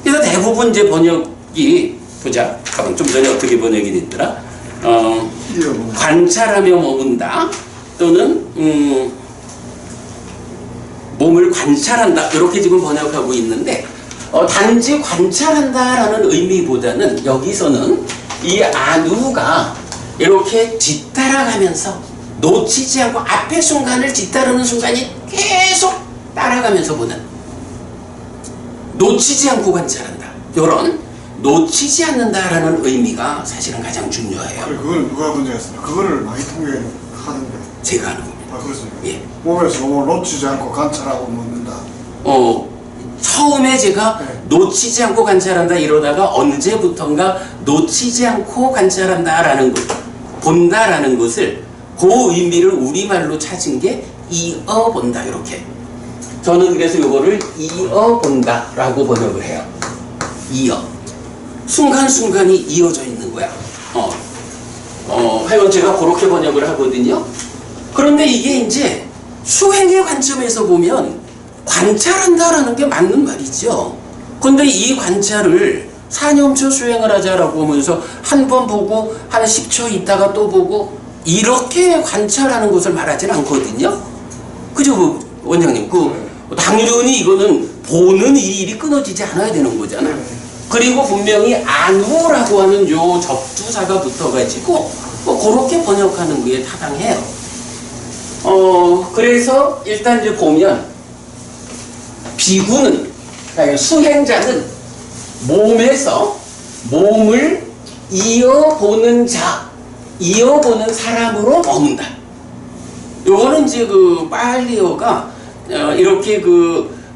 Speaker 3: 그래서 대부분 이제 번역이 보자. 가만 좀 전에 어떻게 번역이 됐더라? 관찰하며 머문다 또는 몸을 관찰한다 이렇게 지금 번역하고 있는데 단지 관찰한다라는 의미보다는 여기서는 이 아누가 이렇게 뒤따라가면서 놓치지 않고 앞의 순간을 뒤따르는 순간이 계속 따라가면서 보는 놓치지 않고 관찰한다 이런 놓치지 않는다라는 의미가 사실은 가장 중요해요.
Speaker 5: 그걸 누가 번역했습니까? 그거를 많이 통역하는데
Speaker 3: 제가 하는 겁니다.
Speaker 5: 아 그렇습니까?
Speaker 3: 예.
Speaker 5: 몸에서 몸을 놓치지 않고 관찰하고 먹는다.
Speaker 3: 처음에 제가
Speaker 5: 네.
Speaker 3: 놓치지 않고 관찰한다 이러다가 언제부턴가 놓치지 않고 관찰한다라는 것, 본다라는 것을 그 의미를 우리말로 찾은 게 이어본다 이렇게. 저는 그래서 이거를 이어본다라고 번역을 해요. 이어. 순간순간이 이어져 있는 거야. 하여간 제가 그렇게 번역을 하거든요. 그런데 이게 이제 수행의 관점에서 보면 관찰한다라는 게 맞는 말이죠. 근데 이 관찰을 4년초 수행을 하자라고 하면서 한 번 보고 한 10초 있다가 또 보고 이렇게 관찰하는 것을 말하진 않거든요. 그죠, 원장님? 당연히 이거는 보는 이 일이 끊어지지 않아야 되는 거잖아. 그리고 분명히 안우라고 하는 요 접두사가 붙어가지고 그렇게 번역하는 게 타당해요. 그래서 일단 이제 보면 비구는 그러니까 수행자는 몸에서 몸을 이어보는 자, 이어보는 사람으로 머문다. 요거는 이제 빨리어가 이렇게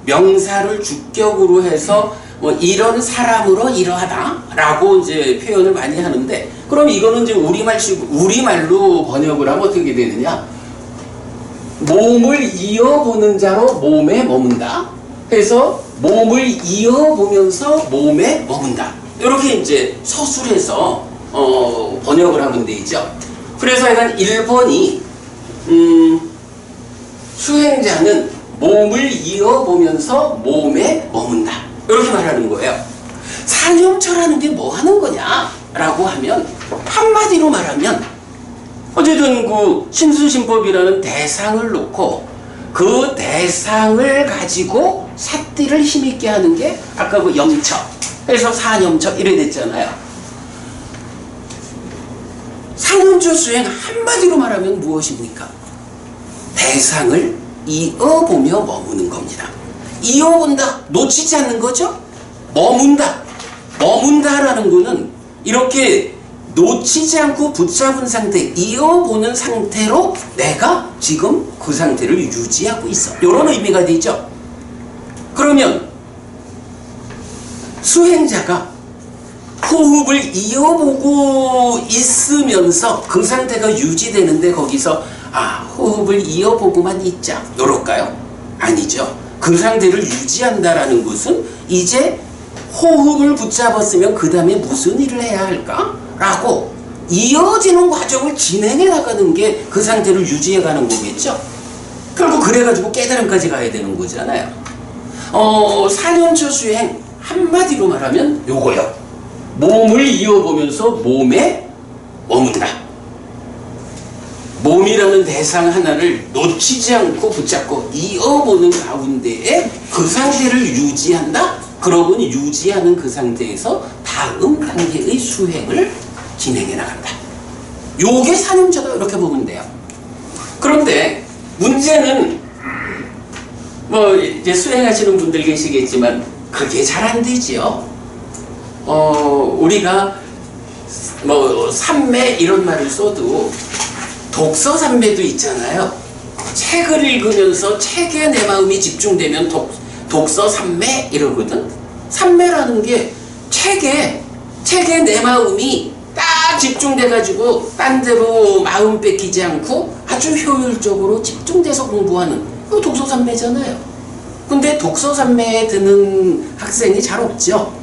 Speaker 3: 명사를 주격으로 해서 이런 사람으로 이러하다라고 이제 표현을 많이 하는데, 그럼 이거는 이제 우리말로 번역을 하면 어떻게 되느냐? 몸을 이어보는 자로 몸에 머문다. 해서 몸을 이어보면서 몸에 머문다. 이렇게 이제 서술해서 번역을 하면 되죠. 그래서 약간 1번이 수행자는 몸을 이어보면서 몸에 머문다. 이렇게 말하는 거예요. 산염처라는 게 뭐 하는 거냐? 라고 하면 한마디로 말하면 어쨌든 심수심법이라는 대상을 놓고 그 대상을 가지고 삿띠를 힘있게 하는 게 아까 염처 그래서 산염처 이래 됐잖아요. 산염처 수행 한마디로 말하면 무엇입니까? 대상을 이어보며 머무는 겁니다. 이어본다, 놓치지 않는 거죠? 머문다라는 거는 이렇게 놓치지 않고 붙잡은 상태, 이어보는 상태로 내가 지금 그 상태를 유지하고 있어. 이런 의미가 되죠. 그러면 수행자가 호흡을 이어보고 있으면서 그 상태가 유지되는데 거기서 호흡을 이어보고만 있자 이럴까요? 아니죠. 그 상태를 유지한다라는 것은 이제 호흡을 붙잡았으면 그 다음에 무슨 일을 해야 할까? 라고 이어지는 과정을 진행해 나가는 게 그 상태를 유지해 가는 거겠죠. 결국 그래가지고 깨달음까지 가야 되는 거잖아요. 4년초 수행 한마디로 말하면 요거요. 몸을 이어보면서 몸에 머문다. 몸이라는 대상 하나를 놓치지 않고 붙잡고 이어보는 가운데에 그 상태를 유지한다. 그러고는 유지하는 그 상태에서 다음 단계의 수행을 진행해 나간다. 요게 산염처다 이렇게 보면 돼요. 그런데 문제는 이제 수행하시는 분들 계시겠지만 그게 잘 안 되지요. 우리가 삼매 이런 말을 써도 독서 삼매도 있잖아요. 책을 읽으면서 책에 내 마음이 집중되면 독서 삼매 이러거든. 삼매라는 게 책에 내 마음이 딱 집중돼가지고 딴 데로 마음 뺏기지 않고 아주 효율적으로 집중돼서 공부하는 그 독서 삼매잖아요. 근데 독서 삼매에 드는 학생이 잘 없죠.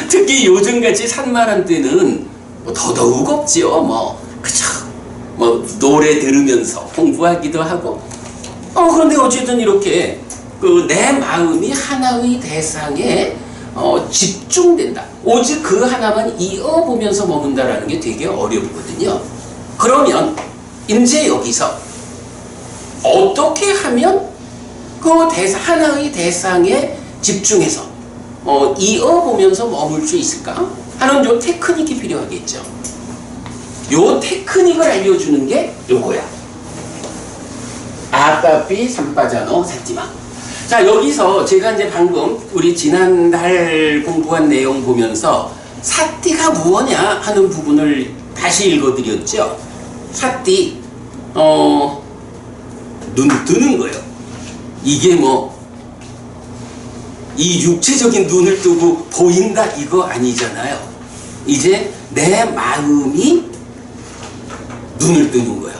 Speaker 3: 특히 요즘같이 산만한 때는 더더욱 없지요. 그쵸. 노래 들으면서 공부하기도 하고 그런데 어쨌든 이렇게 그 내 마음이 하나의 대상에 집중된다. 오직 그 하나만 이어보면서 먹는다라는 게 되게 어렵거든요. 그러면 이제 여기서 어떻게 하면 그 하나의 대상에 집중해서 이어보면서 머물 수 있을까 하는 요 테크닉이 필요하겠죠. 요 테크닉을 알려주는 게 요거야. 아따피 삼빠자노 사티마. 자, 여기서 제가 이제 방금 우리 지난달 공부한 내용 보면서 사띠가 무엇냐 하는 부분을 다시 읽어드렸죠. 사띠, 눈 뜨는 거예요. 이게 뭐, 이 육체적인 눈을 뜨고 보인다 이거 아니잖아요. 이제 내 마음이 눈을 뜨는 거예요.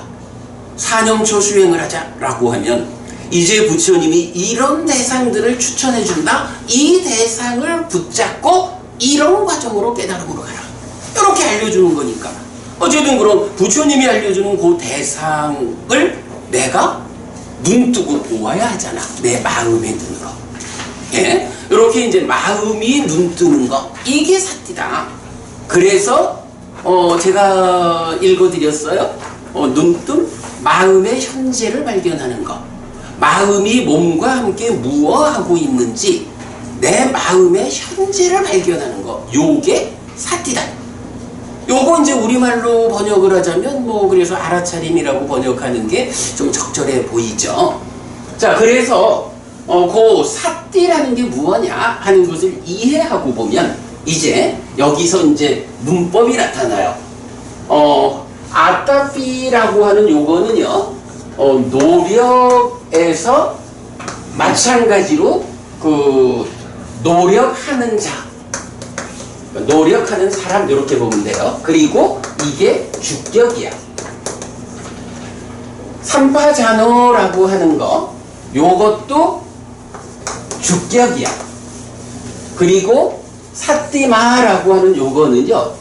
Speaker 3: 사념초 수행을 하자라고 하면 이제 부처님이 이런 대상들을 추천해 준다. 이 대상을 붙잡고 이런 과정으로 깨달음으로 가라. 이렇게 알려주는 거니까. 어쨌든 그럼 부처님이 알려주는 그 대상을 내가 눈 뜨고 보아야 하잖아. 내 마음의 눈으로. 예? 이렇게 이제 마음이 눈 뜨는 거. 이게 사띠다. 그래서 제가 읽어드렸어요. 눈뜸 마음의 현재를 발견하는 것. 마음이 몸과 함께 무엇하고 있는지 내 마음의 현재를 발견하는 것. 요게 사띠다. 요거 이제 우리말로 번역을 하자면 뭐 그래서 알아차림이라고 번역하는 게 좀 적절해 보이죠. 자, 그래서 그 사띠라는 게 무엇냐 하는 것을 이해하고 보면 이제 여기서 이제 문법이 나타나요. 아따피라고 하는 요거는요, 노력에서 마찬가지로 그 노력하는 자, 노력하는 사람 이렇게 보면 돼요. 그리고 이게 주격이야. 삼파자노라고 하는 거, 요것도 주격이야. 그리고 사띠마라고 하는 요거는요,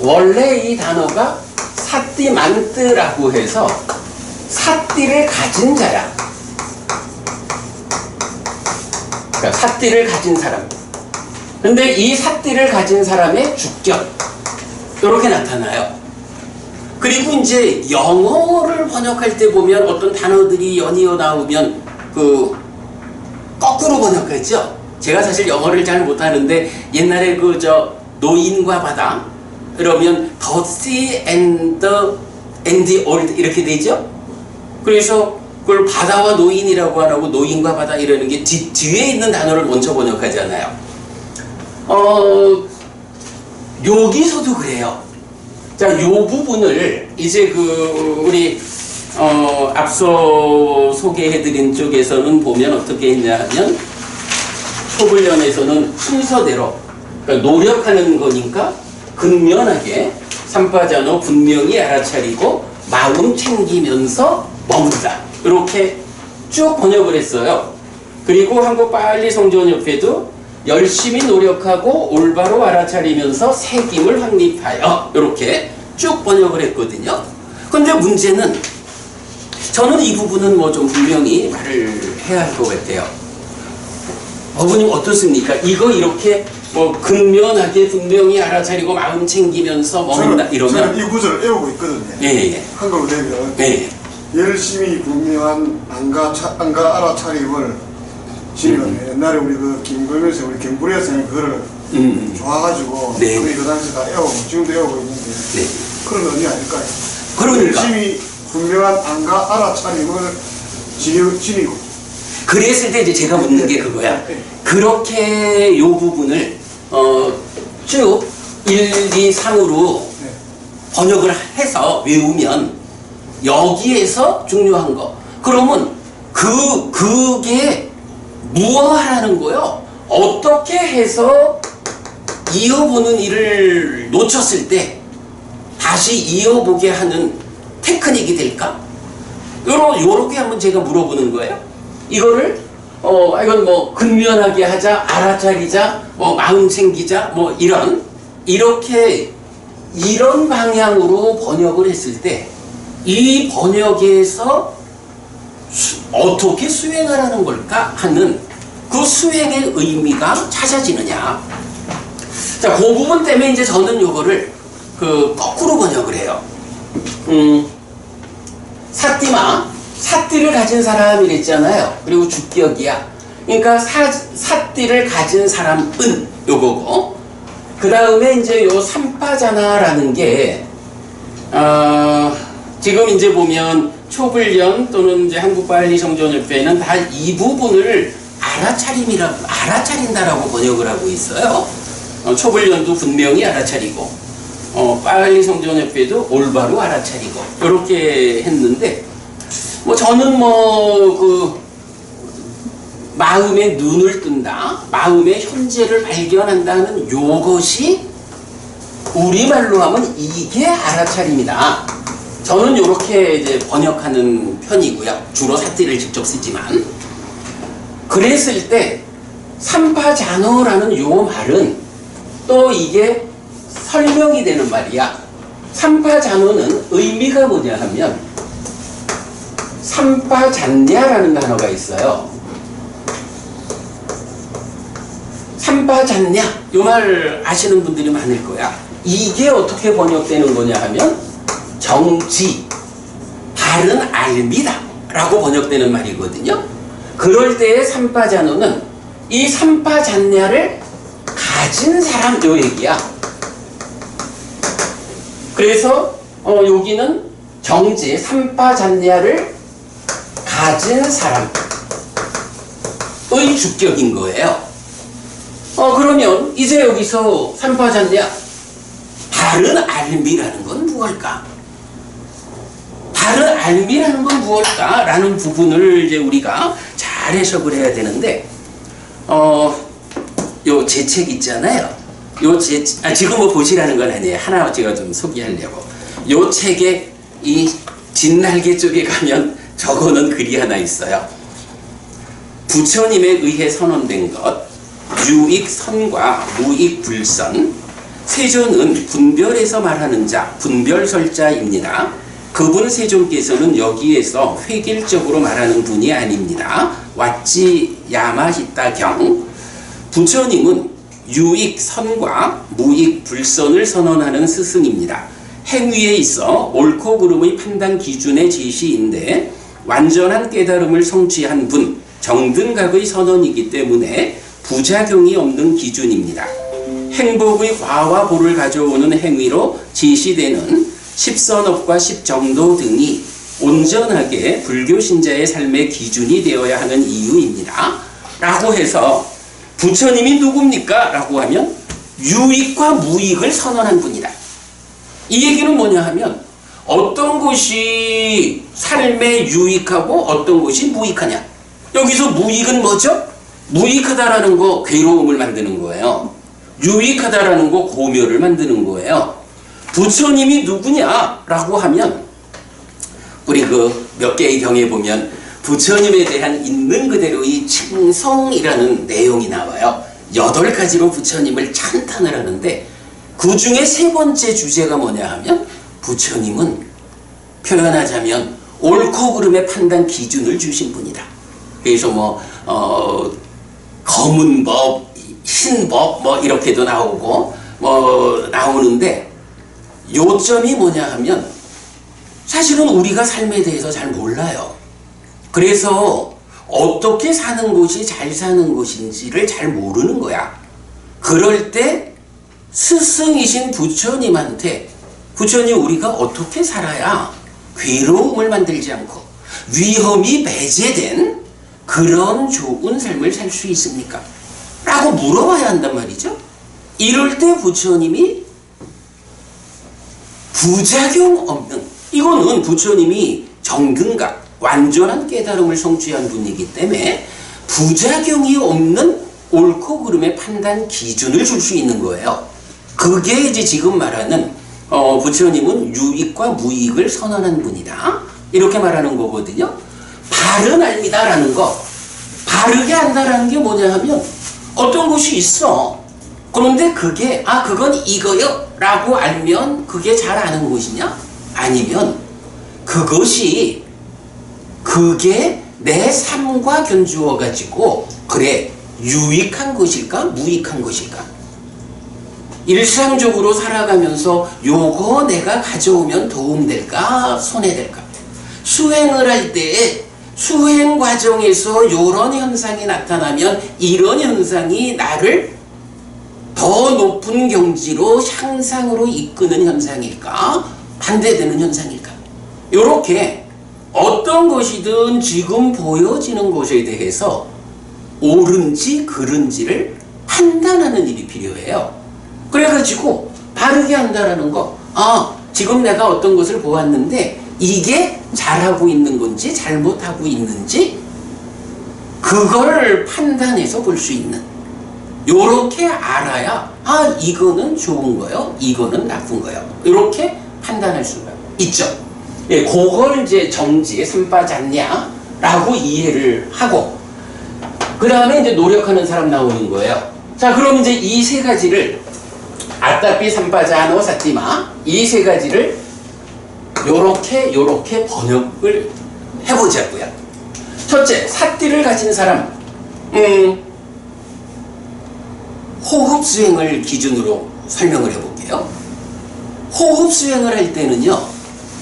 Speaker 3: 원래 이 단어가 사띠만뜨라고 해서 사띠를 가진 자야. 그러니까 사띠를 가진 사람. 근데 이 사띠를 가진 사람의 주격 이렇게 나타나요. 그리고 이제 영어를 번역할 때 보면 어떤 단어들이 연이어 나오면 그 거꾸로 번역하죠. 제가 사실 영어를 잘 못하는데 옛날에 그 노인과 바다 그러면 the sea and the old 이렇게 되죠. 그래서 그걸 바다와 노인이라고 안 하고 노인과 바다 이러는 게 뒤에 있는 단어를 먼저 번역하잖아요. 여기서도 그래요. 자, 요 부분을 이제 우리 앞서 소개해드린 쪽에서는 보면 어떻게 했냐면 초불련에서는 순서대로 그러니까 노력하는 거니까 근면하게 삼파자노 분명히 알아차리고 마음 챙기면서 머문다 이렇게 쭉 번역을 했어요. 그리고 한국 빨리 성전 옆에도 열심히 노력하고 올바로 알아차리면서 새김을 확립하여 이렇게 쭉 번역을 했거든요. 근데 문제는 저는 이 부분은 뭐 좀 분명히 말을 해야 할 것 같아요. 어머님 어떻습니까? 이거 이렇게 뭐 근면하게 분명히 알아차리고 마음 챙기면서 먹는다 이러면
Speaker 5: 저는 이 구절을 외우고 있거든요.
Speaker 3: 예.
Speaker 5: 한글로 되면
Speaker 3: 예.
Speaker 5: 열심히 분명한 안가 알아차림을 지금 옛날에 우리 그 김금일서 우리 경불의 선생님 그거를 좋아가지고
Speaker 3: 네.
Speaker 5: 거의 그 당시 다 외우고 지금도 외우고 있는데
Speaker 3: 네.
Speaker 5: 그런 의미 아닐까요?
Speaker 3: 그러니까
Speaker 5: 열심히 분명한 안가 알아차림을 지니고
Speaker 3: 그랬을 때 이제 제가 묻는 게 그거야.
Speaker 5: 네.
Speaker 3: 그렇게 요 부분을 쭉 1, 2, 3으로
Speaker 5: 네.
Speaker 3: 번역을 해서 외우면 여기에서 중요한 거. 그러면 그게 무엇하라는 거요? 어떻게 해서 이어보는 일을 놓쳤을 때 다시 이어보게 하는 테크닉이 될까? 요렇게 한번 제가 물어보는 거예요. 이거를 이건 뭐 근면하게 하자, 알아차리자, 뭐 마음 챙기자, 뭐 이렇게 이런 방향으로 번역을 했을 때 이 번역에서 어떻게 수행하라는 걸까 하는 그 수행의 의미가 찾아지느냐. 자, 그 부분 때문에 이제 저는 요거를 거꾸로 번역을 해요. 사띠를 가진 사람이랬잖아요. 그리고 주격이야. 그러니까 사띠를 가진 사람은 요거고, 그 다음에 이제 요 삼파자나라는 게, 지금 이제 보면 초불련 또는 이제 한국바알리성전협회는 다 이 부분을 알아차린다라고 번역을 하고 있어요. 초불련도 분명히 알아차리고, 바알리성전협회도 올바로 알아차리고, 이렇게 했는데, 저는 마음의 눈을 뜬다, 마음의 현재를 발견한다는 요것이 우리말로 하면 이게 알아차림이다. 저는 이렇게 이제 번역하는 편이고요. 주로 사띠를 직접 쓰지만. 그랬을 때 삼파자노라는 요 말은 또 이게 설명이 되는 말이야. 삼파자노는 의미가 뭐냐 하면 삼파잔냐라는 단어가 있어요. 삼파잔냐, 요 말 아시는 분들이 많을 거야. 이게 어떻게 번역되는 거냐 하면 정지, 바른 알미다 라고 번역되는 말이거든요. 그럴 때의 삼파자노는 이 삼파잔냐를 가진 사람, 요 얘기야. 그래서 여기는 정지, 삼파잔냐를 가진 사람의 주격인 거예요. 그러면 이제 여기서 삼파잔냐, 바른 알미라는 건 무엇일까? 바른 알미라는 건 무엇일까? 라는 부분을 이제 우리가 잘 해석을 해야 되는데, 요 제 책 있잖아요. 지금 보시라는 건 아니에요. 하나 제가 좀 소개하려고. 요 책에 이 뒷날개 쪽에 가면 적어놓은 글이 하나 있어요. 부처님에 의해 선언된 것, 유익선과 무익불선, 세존은 분별에서 말하는 자, 분별설자입니다. 그분 세존께서는 여기에서 획일적으로 말하는 분이 아닙니다. 왓지 야마히타경, 부처님은 유익선과 무익불선을 선언하는 스승입니다. 행위에 있어 옳고 그름의 판단 기준의 제시인데 완전한 깨달음을 성취한 분, 정등각의 선언이기 때문에 부작용이 없는 기준입니다. 행복의 과와 보를 가져오는 행위로 제시되는 십선업과 십정도 등이 온전하게 불교 신자의 삶의 기준이 되어야 하는 이유입니다. 라고 해서 부처님이 누굽니까? 라고 하면 유익과 무익을 선언한 분이다. 이 얘기는 뭐냐 하면 어떤 것이 삶에 유익하고 어떤 것이 무익하냐. 여기서 무익은 뭐죠? 무익하다라는 거 괴로움을 만드는 거예요. 유익하다라는 거 고묘를 만드는 거예요. 부처님이 누구냐라고 하면 우리 몇 개의 경에 보면 부처님에 대한 있는 그대로의 칭송이라는 내용이 나와요. 8가지로 부처님을 찬탄을 하는데 그 중에 3번째 주제가 뭐냐 하면 부처님은 표현하자면 옳고 그름의 판단 기준을 주신 분이다. 그래서 검은 법, 흰 법 이렇게도 나오고 나오는데 요점이 뭐냐 하면 사실은 우리가 삶에 대해서 잘 몰라요. 그래서 어떻게 사는 것이 잘 사는 것인지를 잘 모르는 거야. 그럴 때 스승이신 부처님한테 부처님 우리가 어떻게 살아야 괴로움을 만들지 않고 위험이 배제된 그런 좋은 삶을 살 수 있습니까? 라고 물어봐야 한단 말이죠. 이럴 때 부처님이 부작용 없는, 이거는 부처님이 정등각, 완전한 깨달음을 성취한 분이기 때문에 부작용이 없는 옳고 그름의 판단 기준을 줄 수 있는 거예요. 그게 이제 지금 말하는 부처님은 유익과 무익을 선언한 분이다. 이렇게 말하는 거거든요. 바른 알미다라는 거, 바르게 안다라는 게 뭐냐 하면 어떤 것이 있어. 그런데 그게 그건 이거요 라고 알면 그게 잘 아는 것이냐? 아니면 그게 내 삶과 견주어 가지고 그래 유익한 것일까 무익한 것일까, 일상적으로 살아가면서 요거 내가 가져오면 도움될까 손해될까, 수행을 할 때 수행 과정에서 요런 현상이 나타나면 이런 현상이 나를 더 높은 경지로 향상으로 이끄는 현상일까 반대되는 현상일까, 요렇게 어떤 것이든 지금 보여지는 것에 대해서 옳은지 그른지를 판단하는 일이 필요해요. 그래가지고 바르게 한다라는 거, 지금 내가 어떤 것을 보았는데 이게 잘하고 있는 건지 잘못하고 있는지 그걸 판단해서 볼 수 있는, 요렇게 알아야 이거는 좋은 거요 이거는 나쁜 거요 이렇게 판단할 수가 있죠. 예, 그걸 이제 정지에 삼빠지 않냐 라고 이해를 하고, 그 다음에 이제 노력하는 사람 나오는 거예요. 자, 그럼 이제 이 세 가지를 아따삐 삼빠자노 사띠마, 이 세 가지를 요렇게 번역을 해보자고요. 첫째, 사띠를 가진 사람, 호흡 수행을 기준으로 설명을 해볼게요. 호흡 수행을 할 때는요,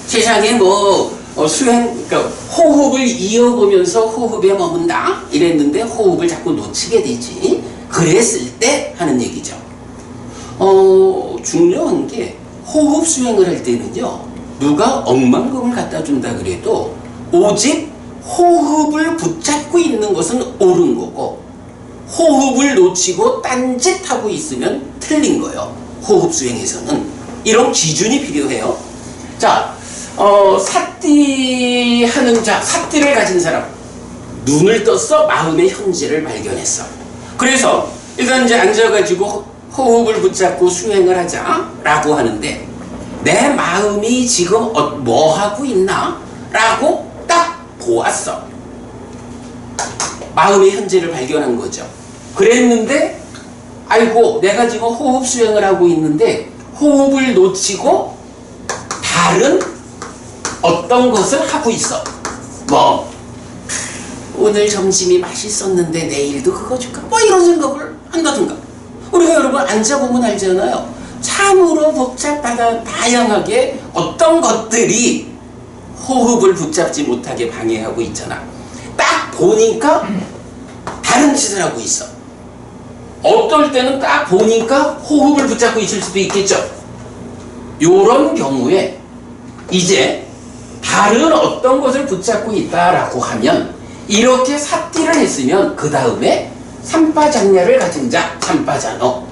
Speaker 3: 세상에 그러니까 호흡을 이어보면서 호흡에 머문다 이랬는데 호흡을 자꾸 놓치게 되지. 그랬을 때 하는 얘기죠. 중요한 게 호흡 수행을 할 때는요, 누가 억만금을 갖다 준다 그래도 오직 호흡을 붙잡고 있는 것은 옳은 거고, 호흡을 놓치고 딴짓하고 있으면 틀린 거예요. 호흡 수행에서는 이런 기준이 필요해요. 자, 사띠 하는 자, 사띠를 가진 사람, 눈을 떴어, 마음의 현재를 발견했어. 그래서 일단 이제 앉아가지고 호흡을 붙잡고 수행을 하자라고 하는데, 내 마음이 지금 뭐 하고 있나? 라고 딱 보았어. 마음의 현재를 발견한 거죠. 그랬는데, 아이고, 내가 지금 호흡 수행을 하고 있는데, 호흡을 놓치고 다른 어떤 것을 하고 있어. 오늘 점심이 맛있었는데 내일도 그거 줄까? 이런 생각을 한다든가. 우리가 여러분 앉아보면 알잖아요. 참으로 복잡하다 다양하게 어떤 것들이 호흡을 붙잡지 못하게 방해하고 있잖아. 딱 보니까 다른 짓을 하고 있어. 어떨 때는 딱 보니까 호흡을 붙잡고 있을 수도 있겠죠. 요런 경우에 이제 다른 어떤 것을 붙잡고 있다라고 하면, 이렇게 사띠를 했으면 그 다음에 삼빠장냐를 가진 자, 삼빠자노,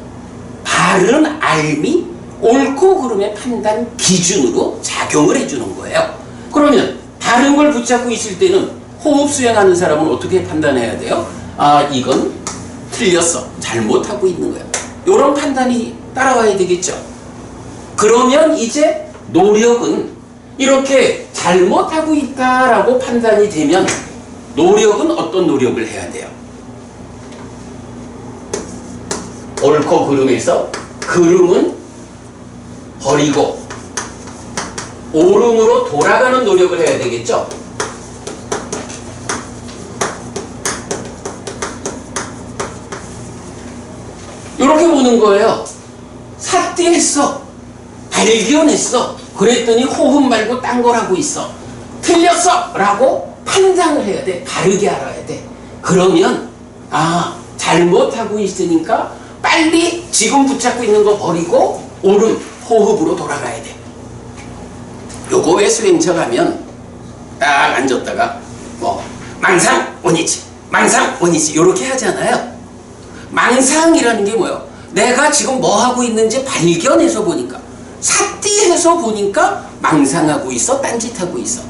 Speaker 3: 바른 알미, 옳고 그름의 판단 기준으로 작용을 해주는 거예요. 그러면 다른 걸 붙잡고 있을 때는 호흡 수행하는 사람은 어떻게 판단해야 돼요? 이건 틀렸어, 잘못하고 있는 거야, 이런 판단이 따라와야 되겠죠. 그러면 이제 노력은 이렇게 잘못하고 있다라고 판단이 되면 노력은 어떤 노력을 해야 돼요? 옳고 그름에서 그름은 버리고 옳음으로 돌아가는 노력을 해야 되겠죠. 이렇게 보는 거예요. 삿띠했어, 발견했어, 그랬더니 호흡 말고 딴 걸 하고 있어, 틀렸어 라고 판단을 해야 돼. 바르게 알아야 돼. 그러면 잘못하고 있으니까 빨리 지금 붙잡고 있는 거 버리고 옳음, 호흡으로 돌아가야 돼. 요거 왜 수행처 가면 딱 앉았다가 망상 원이치, 망상 원이치 요렇게 하잖아요. 망상이라는 게 뭐예요? 내가 지금 뭐 하고 있는지 발견해서 보니까, 삿띠해서 보니까 망상하고 있어, 딴짓하고 있어.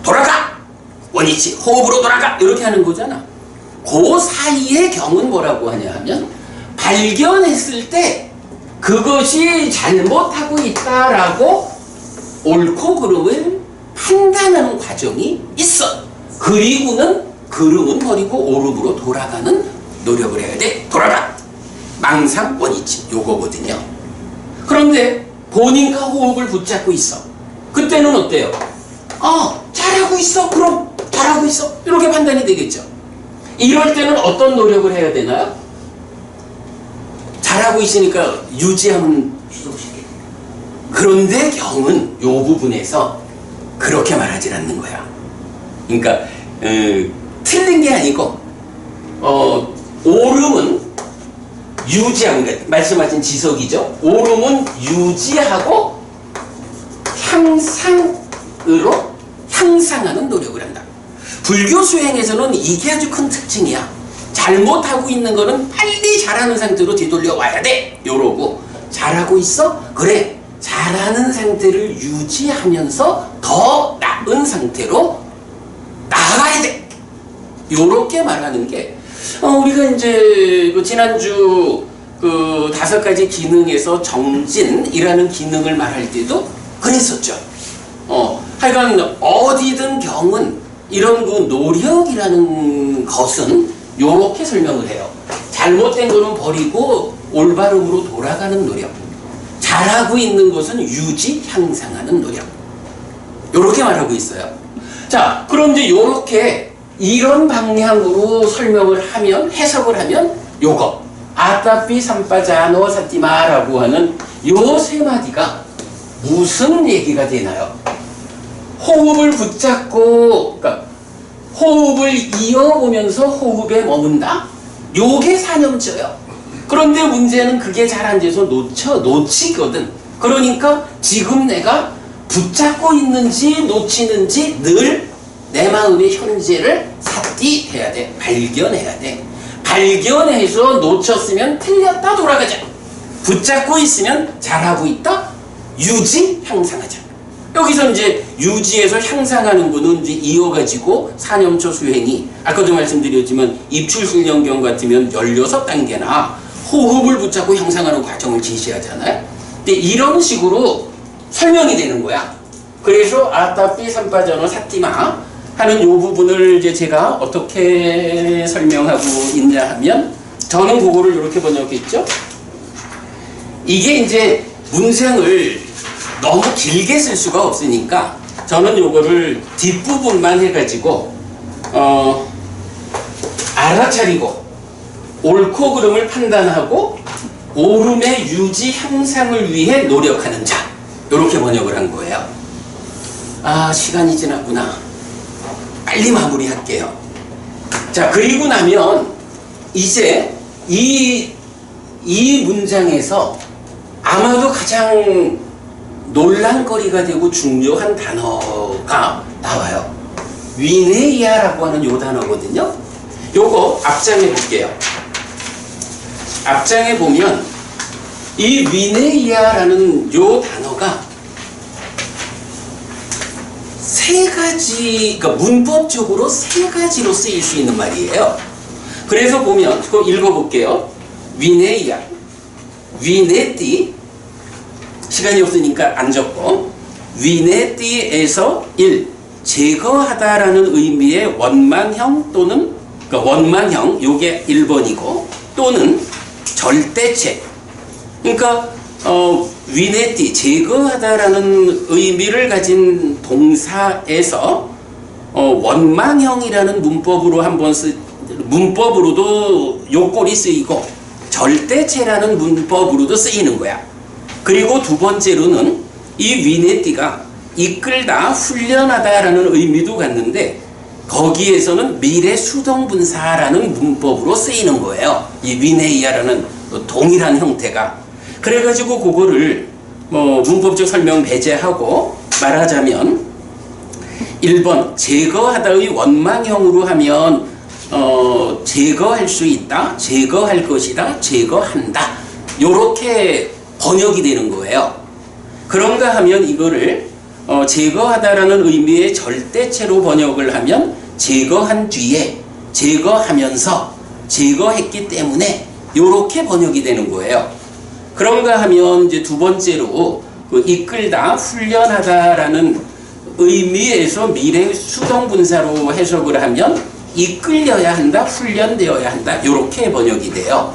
Speaker 3: 돌아가! 원이치, 호흡으로 돌아가! 이렇게 하는 거잖아. 그 사이의 경은 뭐라고 하냐 하면, 발견했을 때 그것이 잘못하고 있다라고 옳고 그름을 판단하는 과정이 있어. 그리고는 그름은 버리고 옳음으로 돌아가는 노력을 해야 돼. 돌아가! 망상 원이치 요거거든요. 그런데 본인과 호흡을 붙잡고 있어. 그때는 어때요? 잘하고 있어. 그럼 잘하고 있어. 이렇게 판단이 되겠죠. 이럴 때는 어떤 노력을 해야 되나요? 잘하고 있으니까 유지하면
Speaker 5: 수동시키.
Speaker 3: 그런데 경은 요 부분에서 그렇게 말하지 않는 거야. 그러니까 틀린 게 아니고 오름은 유지하는 거야. 말씀하신 지석이죠. 오름은 유지하고 향상하는 노력을 한다. 불교 수행에서는 이게 아주 큰 특징이야. 잘못하고 있는 거는 빨리 잘하는 상태로 되돌려 와야 돼. 요러고 잘하고 있어? 그래. 잘하는 상태를 유지하면서 더 나은 상태로 나아가야 돼. 요렇게 말하는 게 우리가 이제 그 지난주 그 5가지 기능에서 정진이라는 기능을 말할 때도 그랬었죠. 하여간 어디든 경은 이런 그 노력이라는 것은 요렇게 설명을 해요. 잘못된 거는 버리고 올바름으로 돌아가는 노력. 잘하고 있는 것은 유지, 향상하는 노력. 요렇게 말하고 있어요. 자, 그럼 이제 요렇게 이런 방향으로 설명을 하면, 해석을 하면 요거 아따삐 삼빠자노 사띠마라고 하는 요 세 마디가 무슨 얘기가 되나요? 호흡을 붙잡고, 그러니까 호흡을 이어보면서 호흡에 머문다? 요게 사념처요. 그런데 문제는 그게 잘 안 돼서 놓치거든. 그러니까 지금 내가 붙잡고 있는지 놓치는지 늘 내 마음의 현재를 사띠해야 돼. 발견해야 돼. 발견해서 놓쳤으면 틀렸다 돌아가자. 붙잡고 있으면 잘하고 있다. 유지, 향상하자. 여기서 이제 유지에서 향상하는 거는 이제 이어가지고 사념처 수행이 아까도 말씀드렸지만 입출술령경 같으면 16단계나 호흡을 붙잡고 향상하는 과정을 제시하잖아요. 근데 이런 식으로 설명이 되는 거야. 그래서 아따삐 삼빠전어 사띠마 하는 요 부분을 이제 제가 어떻게 설명하고 있냐 하면 저는 그거를 이렇게 번역했죠. 이게 이제 문장을 너무 길게 쓸 수가 없으니까 저는 요거를 뒷부분만 해가지고 알아차리고 옳고 그름을 판단하고 오름의 유지 향상을 위해 노력하는 자 이렇게 번역을 한 거예요. 아, 시간이 지났구나. 빨리 마무리할게요. 자, 그리고 나면 이제 이 문장에서 아마도 가장 논란거리가 되고 중요한 단어가 나와요. 위네이아라고 하는 요 단어거든요. 요거 앞장에 볼게요. 앞장에 보면 이 위네이아라는 요 단어가 세 가지, 그러니까 문법적으로 세 가지로 쓰일 수 있는 말이에요. 그래서 보면 그거 읽어볼게요. 위네이아, 위네띠, 시간이 없으니까 안 적고, 위네띠에서 1. 제거하다라는 의미의 원만형 또는 그러니까 원만형 요게 1번이고 또는 절대체. 그러니까 위네띠 제거하다라는 의미를 가진 동사에서 원만형이라는 문법으로 문법으로도 요 꼴이 쓰이고 절대체라는 문법으로도 쓰이는 거야. 그리고 두 번째로는 이 위네띠가 이끌다, 훈련하다라는 의미도 갖는데 거기에서는 미래 수동분사라는 문법으로 쓰이는 거예요. 이 위네이아라는 동일한 형태가. 그래가지고 그거를 문법적 설명 배제하고 말하자면 1번 제거하다의 원망형으로 하면 제거할 수 있다, 제거할 것이다, 제거한다 요렇게 번역이 되는 거예요. 그런가 하면 이거를 제거하다라는 의미의 절대체로 번역을 하면 제거한 뒤에 제거하면서 제거했기 때문에 요렇게 번역이 되는 거예요. 그런가 하면 이제 두 번째로 그 이끌다, 훈련하다라는 의미에서 미래 수동분사로 해석을 하면 이끌려야 한다, 훈련되어야 한다 요렇게 번역이 돼요.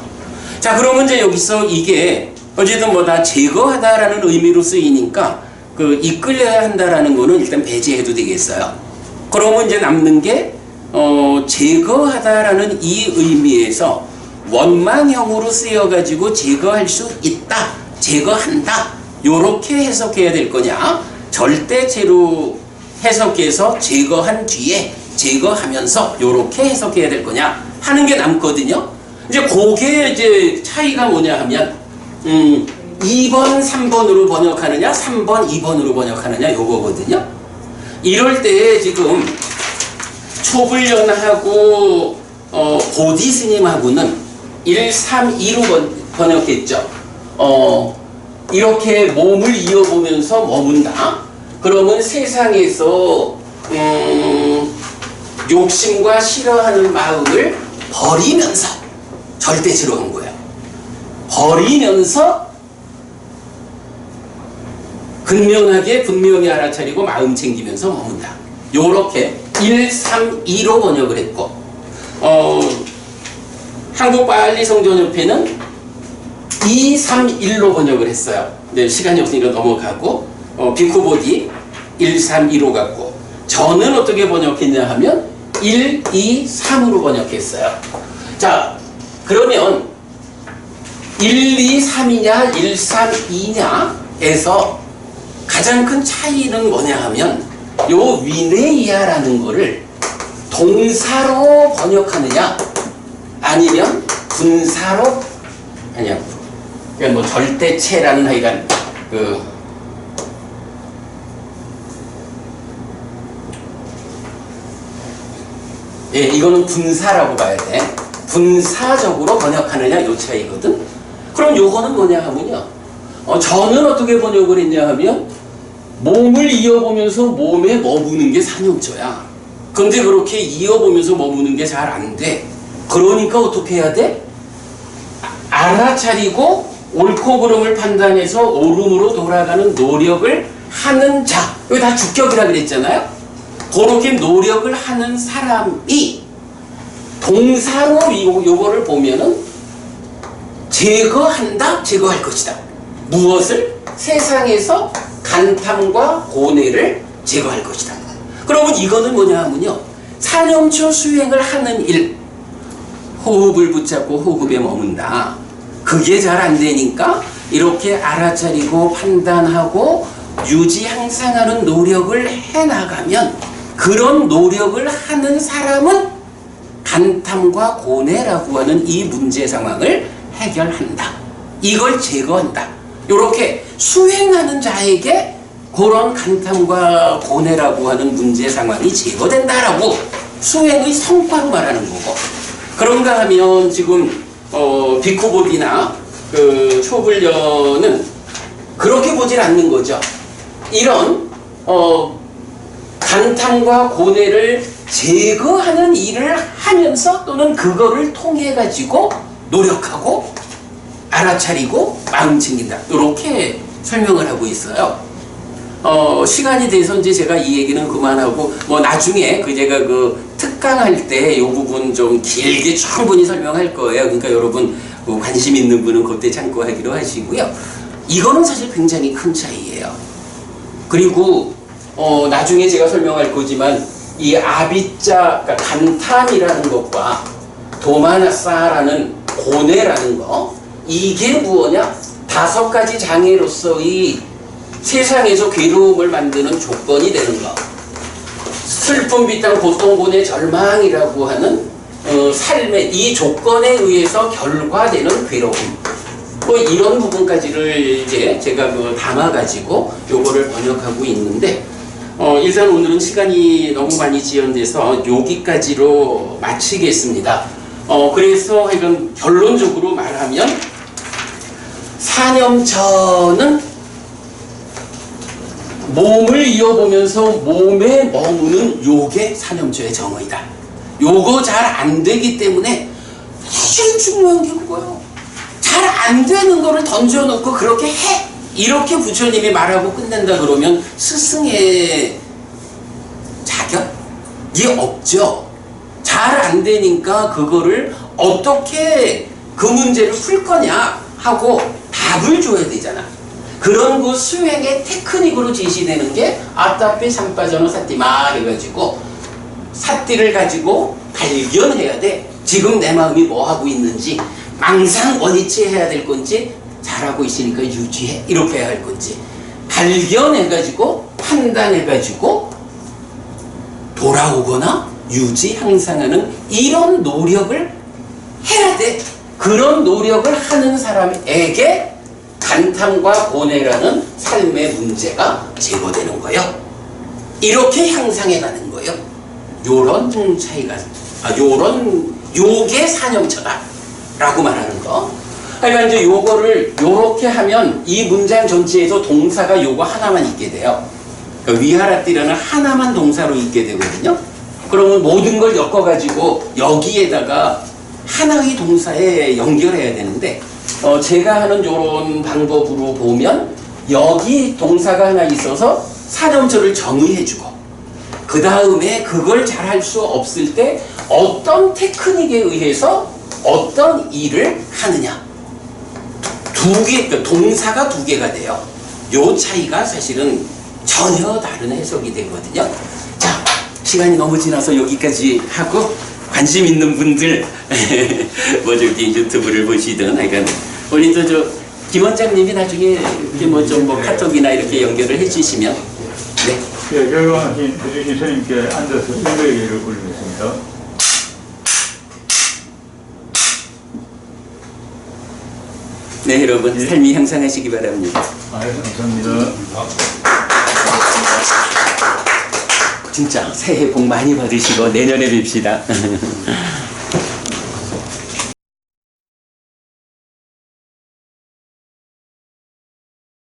Speaker 3: 자, 그러면 이제 여기서 이게 어쨌든 뭐 다 제거하다라는 의미로 쓰이니까 그 이끌려야 한다라는 거는 일단 배제해도 되겠어요. 그러면 이제 남는 게 제거하다라는 이 의미에서 원망형으로 쓰여가지고 제거할 수 있다, 제거한다, 요렇게 해석해야 될 거냐, 절대체로 해석해서 제거한 뒤에 제거하면서 요렇게 해석해야 될 거냐 하는 게 남거든요. 이제 그게 이제 차이가 뭐냐 하면 2번, 3번으로 번역하느냐, 3번, 2번으로 번역하느냐 요거거든요. 이럴 때 지금 초불련하고 보디 스님하고는 1, 3, 2로 번역했죠. 이렇게 몸을 이어보면서 머문다. 그러면 세상에서 욕심과 싫어하는 마음을 버리면서 절대치로 한 거예요. 버리면서 근면하게 분명히 알아차리고 마음 챙기면서 머문다. 요렇게 1, 3, 2로 번역을 했고 한국발리성전협회는 2, 3, 1로 번역을 했어요. 네, 시간이 없으니까 넘어가고 비쿠보디 1, 3, 2로 갔고 저는 어떻게 번역했냐 하면 1, 2, 3으로 번역했어요. 자, 그러면 1, 2, 3이냐 1, 3, 2냐에서 가장 큰 차이는 뭐냐 하면 요 위네이아라는 거를 동사로 번역하느냐 아니면 분사로 아니야 뭐 절대체라는 하여간 예, 이거는 분사라고 봐야 돼. 분사적으로 번역하느냐 요 차이거든. 그럼 요거는 뭐냐 하면요. 저는 어떻게 번역을 했냐 하면 몸을 이어보면서 몸에 머무는 게 사념조야. 근데 그렇게 이어보면서 머무는 게 잘 안 돼. 그러니까 어떻게 해야 돼? 알아차리고 옳고 그름을 판단해서 옳음으로 돌아가는 노력을 하는 자. 이거 다 주격이라 그랬잖아요. 그렇게 노력을 하는 사람이 동사로 요거를 보면은 제거한다, 제거할 것이다. 무엇을? 세상에서 간탐과 고뇌를 제거할 것이다. 그러면 이거는 뭐냐 하면요. 사념초 수행을 하는 일. 호흡을 붙잡고 호흡에 머문다. 그게 잘 안 되니까 이렇게 알아차리고 판단하고 유지 항상 하는 노력을 해나가면 그런 노력을 하는 사람은 간탐과 고뇌라고 하는 이 문제 상황을 해결한다. 이걸 제거한다. 이렇게 수행하는 자에게 그런 간탐과 고뇌라고 하는 문제 상황이 제거된다라고 수행의 성과로 말하는 거고. 그런가 하면 지금 비쿠보디나 초불련은 그렇게 보질 않는 거죠. 이런 간탐과 고뇌를 제거하는 일을 하면서 또는 그거를 통해 가지고 노력하고 알아차리고 마음 챙긴다. 이렇게 설명을 하고 있어요. 시간이 돼서 이제 제가 이 얘기는 그만하고 나중에 제가 특강할 때 이 부분 좀 길게 충분히 설명할 거예요. 그러니까 여러분 관심 있는 분은 그때 참고하기로 하시고요. 이거는 사실 굉장히 큰 차이예요. 그리고 나중에 제가 설명할 거지만 이 아비자, 그러니까 간탐이라는 것과 도마나사라는 고뇌라는 거, 이게 무엇냐? 5가지 장애로서의 세상에서 괴로움을 만드는 조건이 되는 거. 슬픔, 비탄, 고통, 고뇌, 절망이라고 하는 삶의 이 조건에 의해서 결과되는 괴로움. 이런 부분까지를 이제 제가 담아가지고 요거를 번역하고 있는데, 일단 오늘은 시간이 너무 많이 지연돼서 여기까지로 마치겠습니다. 그래서 하여간 결론적으로 말하면 사념처는 몸을 이어보면서 몸에 머무는 요게 사념처의 정의다. 요거 잘 안 되기 때문에 사실 중요한 게 그거예요. 잘 안 되는 거를 던져놓고 그렇게 해! 이렇게 부처님이 말하고 끝낸다 그러면 스승의 자격이 없죠. 잘 안 되니까 그거를 어떻게 그 문제를 풀 거냐 하고 답을 줘야 되잖아. 그런 그 수행의 테크닉으로 제시되는 게 아따페 삼빠전어 사티마 해가지고 삿띠를 가지고 발견해야 돼. 지금 내 마음이 뭐 하고 있는지, 망상 원위치 해야 될 건지, 잘하고 있으니까 유지해 이렇게 해야 할 건지 발견해가지고 판단해가지고 돌아오거나 유지 향상하는 이런 노력을 해야 돼. 그런 노력을 하는 사람에게 간탐과 고뇌라는 삶의 문제가 제거되는 거예요. 이렇게 향상해 가는 거예요. 요런 차이가, 요런 요게 사념처다 라고 말하는 거. 그러니까 이제 요거를 요렇게 하면 이 문장 전체에서 동사가 요거 하나만 있게 돼요. 그러니까 위하라띠라는 하나만 동사로 있게 되거든요. 그러면 모든 걸 엮어가지고 여기에다가 하나의 동사에 연결해야 되는데, 제가 하는 요런 방법으로 보면 여기 동사가 하나 있어서 사념처를 정의해주고, 그 다음에 그걸 잘 할 수 없을 때 어떤 테크닉에 의해서 어떤 일을 하느냐. 두 개, 동사가 두 개가 돼요. 요 차이가 사실은 전혀 다른 해석이 되거든요. 자, 시간이 너무 지나서 여기까지 하고, 관심 있는 분들 뭐 저기 유튜브를 보시든, 그러니까 우리 김 원장님이 나중에 이렇게 뭐 좀 뭐 카톡이나 이렇게 연결을 해주시면, 네.
Speaker 2: 예, 결과하신 해주신 선생님께 앉아서 인도의 예를 올리겠습니다.
Speaker 3: 네, 여러분 삶이 향상하시기 바랍니다.
Speaker 2: 감사합니다.
Speaker 3: 진짜 새해 복 많이 받으시고 내년에 뵙시다.